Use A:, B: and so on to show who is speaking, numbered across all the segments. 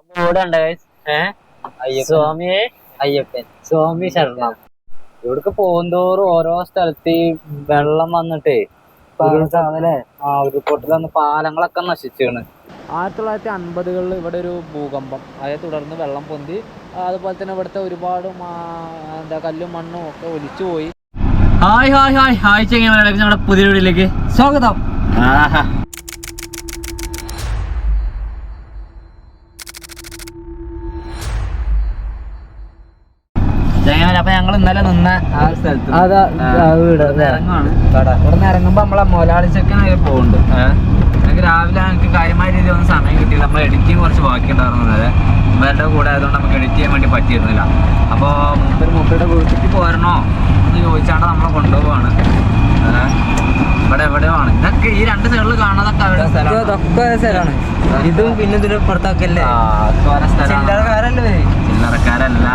A: Board ഉണ്ട് സ്വാമിയെ
B: അയ്യപ്പൻ
A: സ്വാമി ശരണം. ഇവിടക്ക് പോകുന്തോറും ഓരോ സ്ഥലത്ത് ഈ വെള്ളം വന്നിട്ടേ ഉരുൾപൊട്ടലന്ന് പാലങ്ങളൊക്കെ നശിച്ചാണ്. 1950-കളിൽ ഇവിടെ ഒരു ഭൂകമ്പം, അതേ തുടർന്ന് വെള്ളം പൊന്തി, അതുപോലെ തന്നെ ഇവിടുത്തെ ഒരുപാട് കല്ലും മണ്ണും ഒക്കെ ഒലിച്ചു പോയി. ഹായ് ഹായ് ഹായ് ഹായ് ചെങ്ങന്മാരെ, നമ്മുടെ പുതിയ വീഡിയോയിലേക്ക് സ്വാഗതം. അപ്പൊ ഞങ്ങൾ ഇന്നലെ നിന്ന ആ സ്ഥലത്ത് ഇറങ്ങുവാണ്. ഇവിടെ നിന്ന് ഇറങ്ങുമ്പോ നമ്മളെ മൊലാളി ചെക്കനായി പോകുന്നുണ്ട്. എനിക്ക് രാവിലെ എനിക്ക് കാര്യമായ രീതിയിൽ ഒന്നും സമയം കിട്ടിയില്ല. നമ്മൾ എഡിറ്റിങ് കുറച്ച് ബാക്കി ഉണ്ടായിരുന്നത് ഇവരുടെ കൂടെ ആയതുകൊണ്ട് നമുക്ക് എഡിറ്റ് ചെയ്യാൻ വേണ്ടി പറ്റിയിരുന്നില്ല. അപ്പോൾ മൂപ്പരുടെ വീട്ടിലേക്ക് പോരണോ എന്ന് ചോദിച്ചാണ്ട് നമ്മളെ കൊണ്ടുപോവാണ്. ഇവിടെ എവിടെയോ ആണ് ഇതൊക്കെ. ഈ രണ്ട് സൈഡിൽ കാണുന്നതൊക്കെ അവരുടെ സ്ഥലമാണ്.
B: ഇതും പിന്നെ ഇതിന് പുറത്താക്കല്ലേ
A: ചില്ലറക്കാരല്ലേ? ചില്ലറക്കാരല്ല.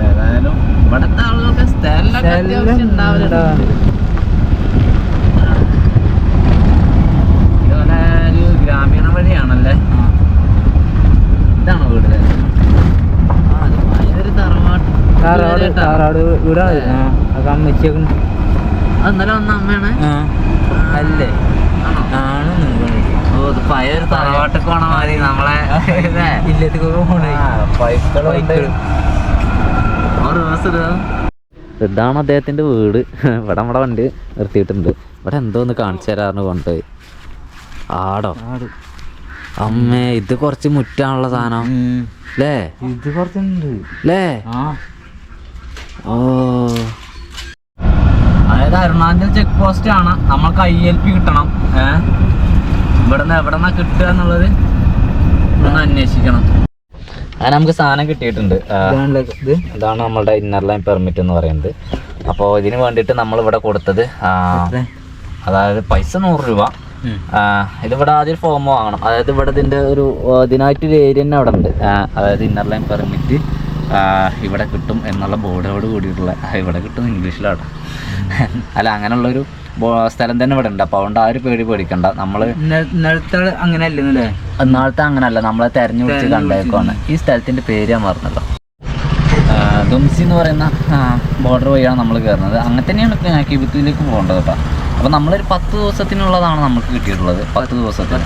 A: ഏതായാലും ഇവിടുത്തെ ആളുകൾക്ക് സ്ഥലമൊക്കെ അത്യാവശ്യം ഉണ്ടാവില്ല. ഇതുപോലെ ഒരു ഗ്രാമീണ വഴിയാണല്ലേ. ഇതാണോ വീട്? ഭയങ്കര തറവാട്
B: വീടാണ്.
A: ഇന്നലെ വന്ന അമ്മയാണ്
B: അല്ലേ?
A: പഴയൊരു തറവാട്ടൊക്കെ പോണ മാതിരി നമ്മളെ ഇതാണ് അദ്ദേഹത്തിന്റെ വീട്. ഇവിടെ നമ്മുടെ വണ്ടി നിർത്തിയിട്ടുണ്ട്. ഇവിടെ എന്തോന്ന് കാണിച്ചു തരാറിന് കൊണ്ടുപോയി. ആടോ അമ്മേ, ഇത് കുറച്ച് മുറ്റാണുള്ള സാധനം അല്ലേ?
B: ഇത് കുറച്ചുണ്ട്
A: അല്ലേ? ഓ, അതായത് അരുണാചൽ ചെക്ക് പോസ്റ്റ് ആണ്. നമ്മൾക്ക് ILP കിട്ടണം. ഇവിടുന്ന് എവിടെന്നാ കിട്ടുക എന്നുള്ളത് ഇവിടുന്ന് അന്വേഷിക്കണം. അങ്ങനെ നമുക്ക് സാധനം കിട്ടിയിട്ടുണ്ട്. ഇതാണ് നമ്മളുടെ ഇന്നർ ലൈൻ പെർമിറ്റ് എന്ന് പറയുന്നത്. അപ്പോൾ ഇതിന് വേണ്ടിയിട്ട് നമ്മൾ ഇവിടെ കൊടുത്തത് അതായത് പൈസ 100 രൂപ. ഇതിവിടെ ആദ്യം ഫോം വാങ്ങണം. അതായത് ഇവിടെ ഇതിൻ്റെ ഒരു ഇതിനായിട്ടൊരു ഏരിയ തന്നെ അവിടെ ഉണ്ട്. അതായത് ഇന്നർ ലൈൻ പെർമിറ്റ് ഇവിടെ കിട്ടും എന്നുള്ള ബോർഡോട് കൂടിയിട്ടുള്ള, ഇവിടെ കിട്ടും ഇംഗ്ലീഷിലാണ്. അല്ല, അങ്ങനെയുള്ളൊരു സ്ഥലം തന്നെ ഇവിടെ ഉണ്ട്. അപ്പോൾ അതുകൊണ്ട് ആ ഒരു പേടിക്കണ്ട. നമ്മൾ
B: അങ്ങനെ അല്ലേ?
A: നാളത്തെ അങ്ങനല്ല, നമ്മളെ തെരഞ്ഞു പിടിച്ച് കണ്ടേക്കുവാണ്. ഈ സ്ഥലത്തിൻ്റെ പേര് ഞാൻ പറഞ്ഞല്ലോ. ദുംസി എന്ന് പറയുന്ന ബോർഡർ വഴിയാണ് നമ്മൾ കയറുന്നത്. അങ്ങനെ തന്നെയാണ് കിബിത്തിലേക്ക് പോകേണ്ടത് കേട്ടോ. അപ്പോൾ നമ്മളൊരു 10 ദിവസത്തിനുള്ളതാണ് നമുക്ക് കിട്ടിയിട്ടുള്ളത്. 10 ദിവസത്തിന്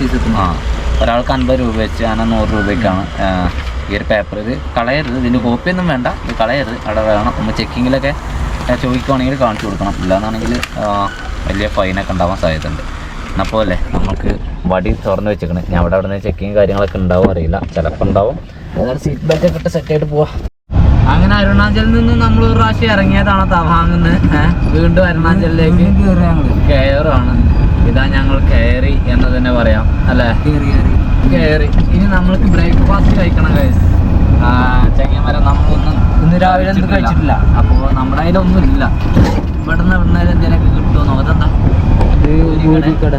A: ഒരാൾക്ക് 50 രൂപ വെച്ച്, അങ്ങനെ 100 രൂപയ്ക്കാണ് ഈ ഒരു പേപ്പർ. ഇത് കളയരുത്, ഇതിൻ്റെ കോപ്പിയൊന്നും വേണ്ട, ഇത് കളയരുത്. അവിടെ വേണം നമ്മൾ ചെക്കിങ്ങിലൊക്കെ ചോദിക്കുവാണെങ്കിൽ കാണിച്ചു കൊടുക്കണം. ഇല്ലാന്നാണെങ്കിൽ വലിയ ഫൈനൊക്കെ ഉണ്ടാവാൻ സാധ്യതയുണ്ട്. എന്നപ്പോൾ അല്ലേ നമുക്ക് വടി തുറന്ന് വെച്ചിരിക്കണേ. ഞാൻ അവിടെ നിന്ന് ചെക്കിങ് കാര്യങ്ങളൊക്കെ ഉണ്ടാവും അറിയില്ല, ചിലപ്പോൾ ഉണ്ടാവും. ഏതായാലും സീറ്റ് ബെൽറ്റ് ഒക്കെ ഇട്ട് സെറ്റായിട്ട് പോവാം. അങ്ങനെ അരുണാചലിൽ നിന്ന് നമ്മൾ ഒരു പ്രാവശ്യം ഇറങ്ങിയതാണ് തവാങ്ങിന്ന്. വീണ്ടും അരുണാചലിലേക്ക് കയറാണ്. ഇതാ ഞങ്ങൾ കയറി എന്ന് തന്നെ പറയാം അല്ലേ? കയറി. ഇനി നമ്മൾക്ക് ബ്രേക്ക്ഫാസ്റ്റ് കഴിക്കണം ഗൈസ്. ചെങ്ങന്മാരെ നമ്മളൊന്നും
B: ഇന്ന് രാവിലെ ഒന്നും കഴിച്ചിട്ടില്ല.
A: അപ്പോൾ നമ്മുടെ കയ്യിലൊന്നും ഇല്ല. ഇവിടുന്ന് എന്തെങ്കിലുമൊക്കെ കിട്ടുമോ നോക്കത്തെന്താ രുചിക്കട.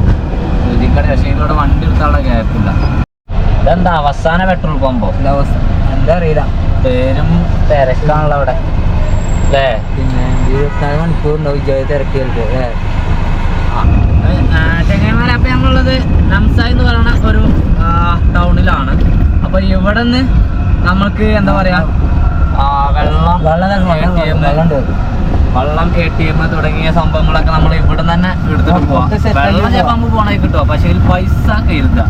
A: പക്ഷേ ഇതിലൂടെ വണ്ടി എടുത്താനുള്ള ഗ്യാപ്പില്ല. ഇതെന്താ അവസാന പെട്രോൾ പമ്പോ?
B: എന്താ അറിയില്ല,
A: പേരും തിരക്കാണല്ലോ അവിടെ അല്ലേ?
B: പിന്നെ 24 മണിക്കൂറുണ്ടാവും തിരക്കിയല്ലേ?
A: ചെങ്ങന്മാരെ, അപ്പം ഞങ്ങളുള്ളത് നംസായ് എന്ന് പറയുന്ന ഒരു ടൗണിലാണ്. അപ്പോൾ ഇവിടെ നിന്ന് നമ്മൾക്ക് എന്താ പറയാ, വെള്ളം ATM തുടങ്ങിയ സംഭവങ്ങളൊക്കെ നമ്മൾ ഇവിടെ തന്നെ എടുത്തിട്ട് പോവാം. വെള്ളം ചിലപ്പോൾ പോകണമെങ്കിൽ കിട്ടുക, പക്ഷേ ഇതിൽ പൈസ കരുതുക.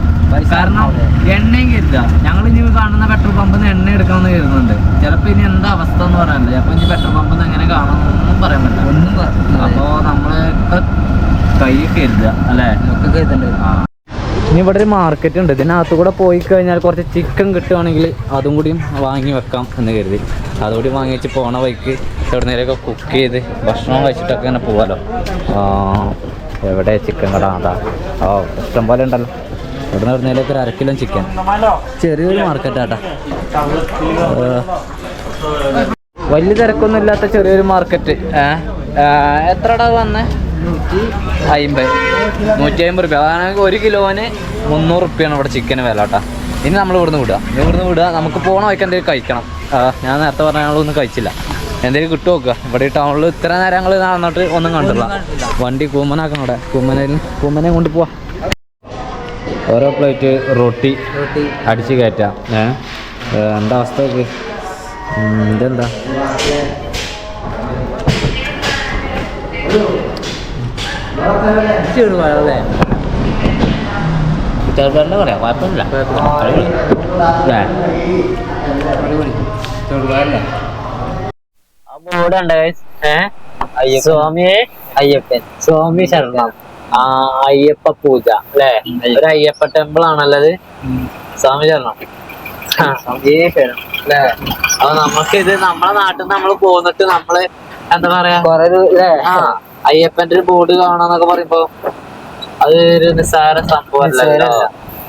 A: കാരണം എണ്ണയും കരുതുക. ഞങ്ങൾ ഇനി കാണുന്ന പെട്രോൾ പമ്പിൽ നിന്ന് എണ്ണ എടുക്കണമെന്ന് കരുതുന്നുണ്ട്. ചിലപ്പോൾ ഇനി എന്താ അവസ്ഥ എന്ന് പറയാനില്ല. ചിലപ്പോൾ ഇനി പെട്രോൾ പമ്പിൽ നിന്ന് എങ്ങനെ കാണണമെന്നൊന്നും പറയാൻ പറ്റില്ല. അപ്പോൾ നമ്മളൊക്കെ കൈ കരുതുക അല്ലേ? ഒക്കെ കരുതണ്ട്. ഇനി ഇവിടെ ഒരു മാർക്കറ്റ് ഉണ്ട്. ഇതിനകത്ത് കൂടെ പോയി കഴിഞ്ഞാൽ കുറച്ച് ചിക്കൻ കിട്ടുകയാണെങ്കിൽ അതും കൂടിയും വാങ്ങി വെക്കാം എന്ന് കരുതി. അതുകൂടി വാങ്ങി വെച്ച് പോണ വഴിക്ക് എവിടെ നേരമൊക്കെ കുക്ക് ചെയ്ത് ഭക്ഷണം കഴിച്ചിട്ടൊക്കെ ഇങ്ങനെ പോകാമല്ലോ. എവിടെ ചിക്കൻ കട? അതാ ഇഷ്ടം പോലെ ഉണ്ടല്ലോ. ഇവിടെ നിന്ന് നേരമൊക്കെ ഒരു 1 കിലോ ചിക്കൻ. ചെറിയൊരു മാർക്കറ്റാട്ടാ, വലിയ തിരക്കൊന്നും ഇല്ലാത്ത ചെറിയൊരു മാർക്കറ്റ്. എത്രടാ വന്നേ? 150 രൂപ. അതാണെങ്കിൽ 1 കിലോന് 300 റുപ്യാണ് ഇവിടെ ചിക്കന് വില കേട്ടോ. ഇനി നമ്മൾ ഇവിടുന്ന് വിടുക. നമുക്ക് പോകണ വഴിക്ക് എന്തെങ്കിലും കഴിക്കണം. ഞാൻ നേരത്തെ പറഞ്ഞ ഞങ്ങളൊന്നും കഴിച്ചില്ല. എന്തെങ്കിലും കിട്ടും നോക്കുക. ഇവിടെ ടൗണിൽ ഇത്ര നേരം ഞങ്ങൾ നടന്നിട്ട് ഒന്നും കണ്ടില്ല. വണ്ടി കൂമ്മനാക്കണം. അവിടെ കൂമ്മനെ കൊണ്ട് പോവാ. ഓരോ പ്ലേറ്റ് റൊട്ടി
B: റൊട്ടി
A: അടിച്ച് കയറ്റാം. എന്താ അവസ്ഥ നോക്ക്. ഇതെന്താ
B: ചെറുപഴല്ലേ
A: ചെറുപയറിൻ്റെ പറയാം, കുഴപ്പമില്ല.
B: ചെറുപഴല്ലേ
A: ബോർഡുണ്ട് സ്വാമിയെ
B: അയ്യപ്പൻ
A: സ്വാമി ശരണം. അയ്യപ്പ പൂജ അല്ലേ? ഒരു അയ്യപ്പ ടെമ്പിൾ ആണല്ലത്. സ്വാമി ശരണം അല്ലേ? അപ്പൊ നമുക്ക് ഇത് നമ്മളെ നാട്ടിൽ നിന്ന് നമ്മൾ പോന്നിട്ട് നമ്മള് എന്താ പറയാ അയ്യപ്പന്റെ ഒരു ബോർഡ് കാണാന്നൊക്കെ പറയുമ്പോ അത് ഒരു നിസ്സാര സംഭവം അല്ലല്ലോ.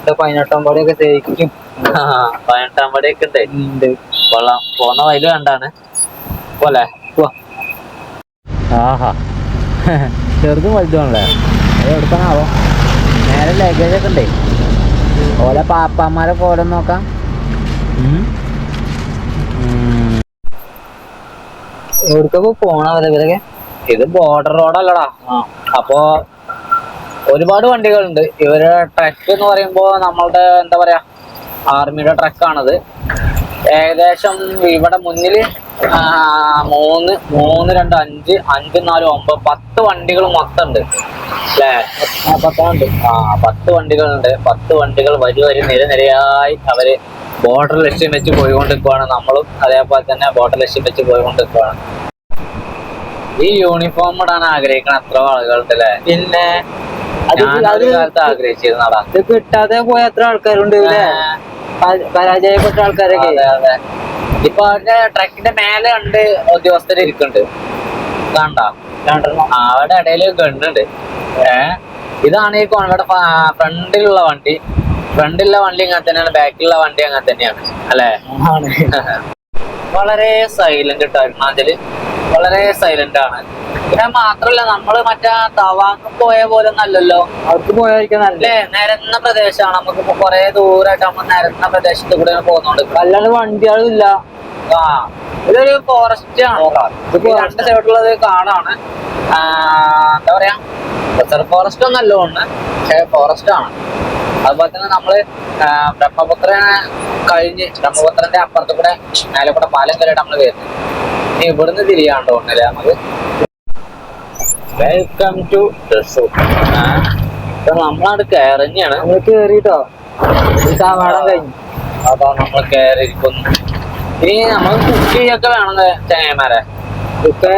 B: 18 പടിയൊക്കെ തേക്കും.
A: 18 പടിയൊക്കെ ഉണ്ട്. കൊള്ളാം. പോന്ന വയല് കണ്ടാണ് പോലെ. ആഹാ ചെറുതും വലുതുമാണല്ലേ? അത് എടുക്കാനാവോ? നേരെ ലഗേജ് ഒക്കെ ഉണ്ടേ. ഓലെ പാപ്പാമാരെ പോലെ നോക്കാം.
B: എവിടേക്കൊക്കെ പോണ ഇവരൊക്കെ?
A: ഇത് ബോർഡർ റോഡല്ലടാ. അപ്പോ ഒരുപാട് വണ്ടികളുണ്ട്. ഇവര് ട്രക്ക് എന്ന് പറയുമ്പോ നമ്മളുടെ എന്താ പറയാ ആർമിയുടെ ട്രക്കാണത്. ഏകദേശം ഇവിടെ മുന്നില് 3, 2, 5, 5, 4, 9, 10 വണ്ടികൾ മൊത്തം ഉണ്ട് അല്ലേ? 10 വണ്ടികളുണ്ട്. 10 വണ്ടികൾ വരി നിരയായി അവര് ബോർഡർ ലക്ഷ്യം വെച്ച് പോയിക്കൊണ്ടിരിക്കുവാണ്. നമ്മളും അതേപോലെ തന്നെ ബോർഡർ ലക്ഷ്യം വെച്ച് പോയിക്കൊണ്ടിരിക്കുവാണ്. ഈ യൂണിഫോം ഇടാൻ ആഗ്രഹിക്കുന്ന എത്ര ആളുകളുണ്ട് അല്ലേ?
B: പിന്നെ
A: കാലത്ത് ആഗ്രഹിച്ചിരുന്നടാ.
B: ഇത് കിട്ടാതെ പോയ എത്ര ആൾക്കാരുണ്ട് അല്ലേ? പരാജയപ്പെട്ട ആൾക്കാരൊക്കെ.
A: അതെ. ഇപ്പൊ അവരുടെ ട്രക്കിന്റെ മേലെ 2 ഉദ്യോഗസ്ഥര് ഇരിക്കുന്നുണ്ട്. കണ്ട അവിടെ ഇടയില് ഗണ്ണുണ്ട്. ഇതാണ് ഈ ഇവിടെ ഫ്രണ്ടിലുള്ള വണ്ടി. ഫ്രണ്ടിലുള്ള വണ്ടി അങ്ങനെ തന്നെയാണ്, ബാക്കിലുള്ള വണ്ടി അങ്ങനെ തന്നെയാണ് അല്ലേ? വളരെ സൈലന്റ് കേട്ടോ അരുണാചല്. വളരെ സൈലന്റ് ആണ്. പിന്നെ മാത്രല്ല നമ്മള് മറ്റേ തവാങ് പോയ പോലെ ഒന്നല്ലല്ലോ.
B: അവർക്ക് പോയായിരിക്കും
A: അല്ലേ? നിരന്ന പ്രദേശമാണ്. നമുക്കിപ്പോ കൊറേ ദൂരമായിട്ട് നമ്മൾ നിരന്ന പ്രദേശത്ത് കൂടെ പോകുന്നുണ്ട്.
B: അല്ലാണ്ട് വണ്ടികളും ഇല്ല.
A: ഇതൊരു ഫോറസ്റ്റ് ആണ്. 2 സൈഡിലുള്ളത് കാടാണ്. എന്താ പറയാ റിസർവ് ഫോറസ്റ്റ് ഒന്നല്ല ഒന്ന്, പക്ഷേ ഫോറസ്റ്റ് ആണ്. അതുപോലെ തന്നെ നമ്മള് ബ്രഹ്മപുത്രനെ കഴിഞ്ഞ് ബ്രഹ്മപുത്രന്റെ അപ്പുറത്ത് കൂടെ മേലെ കൂടെ പാലം കയറിയിട്ട് നമ്മള് വരുന്നത്. ഇനി ഇവിടുന്ന് തിരിയാണ്ടോ ഒന്നല്ലേ നമുക്ക്. വെൽക്കം ടു നമ്മളാണ് കയറിഞ്ഞാണ്.
B: നമ്മള് കേറിട്ടോ കവാടം കഴിഞ്ഞു.
A: അതാ നമ്മൾ കയറിയിരിക്കുന്നു. ഇനി നമ്മൾ കുക്ക് ചെയ്യൊക്കെ വേണം ചങ്ങന്മാരെ. കുക്ക്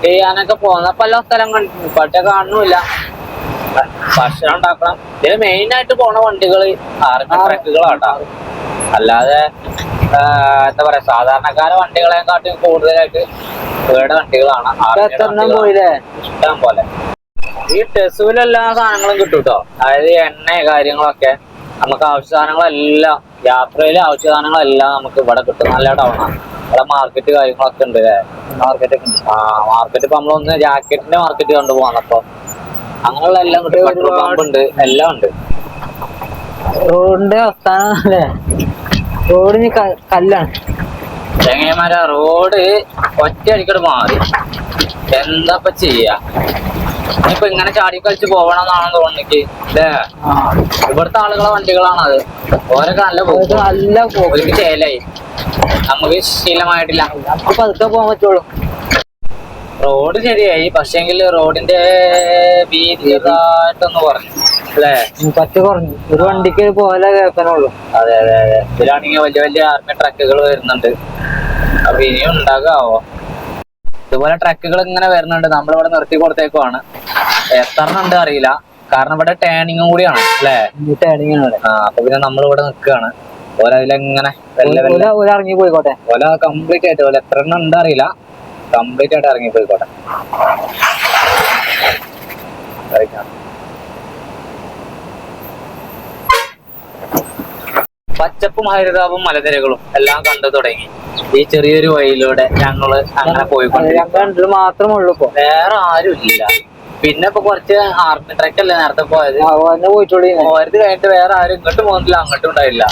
A: ചെയ്യാനൊക്കെ പോകുന്നപ്പോ എല്ലാ സ്ഥലം കണ്ടു പറ്റ കാണുന്നില്ല. ഭക്ഷണം ഉണ്ടാക്കണം. ഇതിന് മെയിൻ ആയിട്ട് പോണ വണ്ടികള് ആർമി ട്രക്കുകളാട്ടാ. അല്ലാതെ എന്താ പറയാ സാധാരണക്കാരെ വണ്ടികളെക്കാട്ടും കൂടുതലായിട്ട് വേടെ വണ്ടികളാണ്.
B: പോയില്ലേ
A: ഇഷ്ടം പോലെ. ഈ ടെസുവിൽ എല്ലാ സാധനങ്ങളും കിട്ടും കേട്ടോ. അതായത് എണ്ണ കാര്യങ്ങളൊക്കെ നമുക്ക് ആവശ്യ സാധനങ്ങളെല്ലാം യാത്രയിലെ ആവശ്യ സാധനങ്ങളെല്ലാം നമുക്ക് ഇവിടെ കിട്ടും. നല്ല ടൗണാണ്. ഇവിടെ മാർക്കറ്റ് കാര്യങ്ങളൊക്കെ ഉണ്ട് അല്ലേ? മാർക്കറ്റ് ഒക്കെ ഉണ്ട്. മാർക്കറ്റ് ഇപ്പൊ നമ്മളൊന്ന് ജാക്കറ്റിന്റെ മാർക്കറ്റ് കൊണ്ടുപോകാന്നപ്പോ അങ്ങനെയുള്ള എല്ലാം കിട്ടും. പെട്രോൾ പമ്പ് ഉണ്ട്, എല്ലാം ഉണ്ട്.
B: റോഡിന്റെ അവസ്ഥാനം അല്ലേ? റോഡിന് കല്ലാണ്.
A: ചെങ്ങന്മാരെ റോഡ് ഒറ്റയടിക്കട് മാറി. എന്താ ചെയ്യാ? ഇനിയിപ്പൊ ഇങ്ങനെ ചാടി കളിച്ച് പോകണമെന്നാണെന്ന് തോന്നിക്ക് അല്ലേ? ഇവിടുത്തെ ആളുകളെ വണ്ടികളാണത്. ഓരൊക്കെ നല്ല പോക്ക് ചേലായി. നമുക്ക് ശീലമായിട്ടില്ല.
B: നമുക്ക് പതുക്കെ പോകാൻ പറ്റുള്ളൂ.
A: റോഡ് ശരിയായി, പക്ഷേങ്കിൽ റോഡിന്റെ വീതി ചെറുതായിട്ടൊന്ന് കുറഞ്ഞു അല്ലേ?
B: പറ്റ കുറഞ്ഞു. ഒരു വണ്ടിക്ക് പോലെ കേൾക്കാനുള്ളൂ.
A: അതെ. ഇതിലാണെങ്കിൽ വലിയ ആർമി ട്രക്കുകൾ വരുന്നുണ്ട്. അപ്പൊ ഇനിയും ഉണ്ടാകാവോ? ഇതുപോലെ ട്രക്കുകൾ ഇങ്ങനെ വരുന്നുണ്ട്. നമ്മളിവിടെ നിർത്തി കൊടുത്തേക്കുവാണ്. എത്രണ്ണുണ്ട് അറിയില്ല. കാരണം ഇവിടെ ടേണിങ്ങും കൂടിയാണ് അല്ലേ?
B: ടേണിങ് ആണ്.
A: അപ്പൊ പിന്നെ നമ്മളിവിടെ നിൽക്കുകയാണ്. ഓരതിലെങ്ങനെ
B: ഇറങ്ങി പോയിക്കോട്ടെ.
A: ഓല കംപ്ലീറ്റ് ആയിട്ട് ഓല എത്ര എണ്ണം ഉണ്ട് അറിയില്ല. കംപ്ലീറ്റ് ആയിട്ട് ഇറങ്ങി പോയിക്കോട്ടെ. പച്ചപ്പും ഹരിതാപും മലനിരകളും എല്ലാം കണ്ടു തുടങ്ങി. ഈ ചെറിയൊരു വഴിയിലൂടെ ഞങ്ങള് അങ്ങനെ പോയിക്കൊണ്ടിരിക്കും.
B: മാത്രമേ ഉള്ളൂ. ഇപ്പൊ
A: വേറെ ആരും ഇല്ല. പിന്നെ ഇപ്പൊ കുറച്ച് ആർമി ട്രക്കല്ലേ നേരത്തെ പോയത്.
B: പോയിട്ടുള്ളൂ.
A: ഓരത് കഴിഞ്ഞിട്ട് വേറെ ആരും ഇങ്ങോട്ട് പോകുന്നില്ല, അങ്ങോട്ടും ഉണ്ടായില്ല.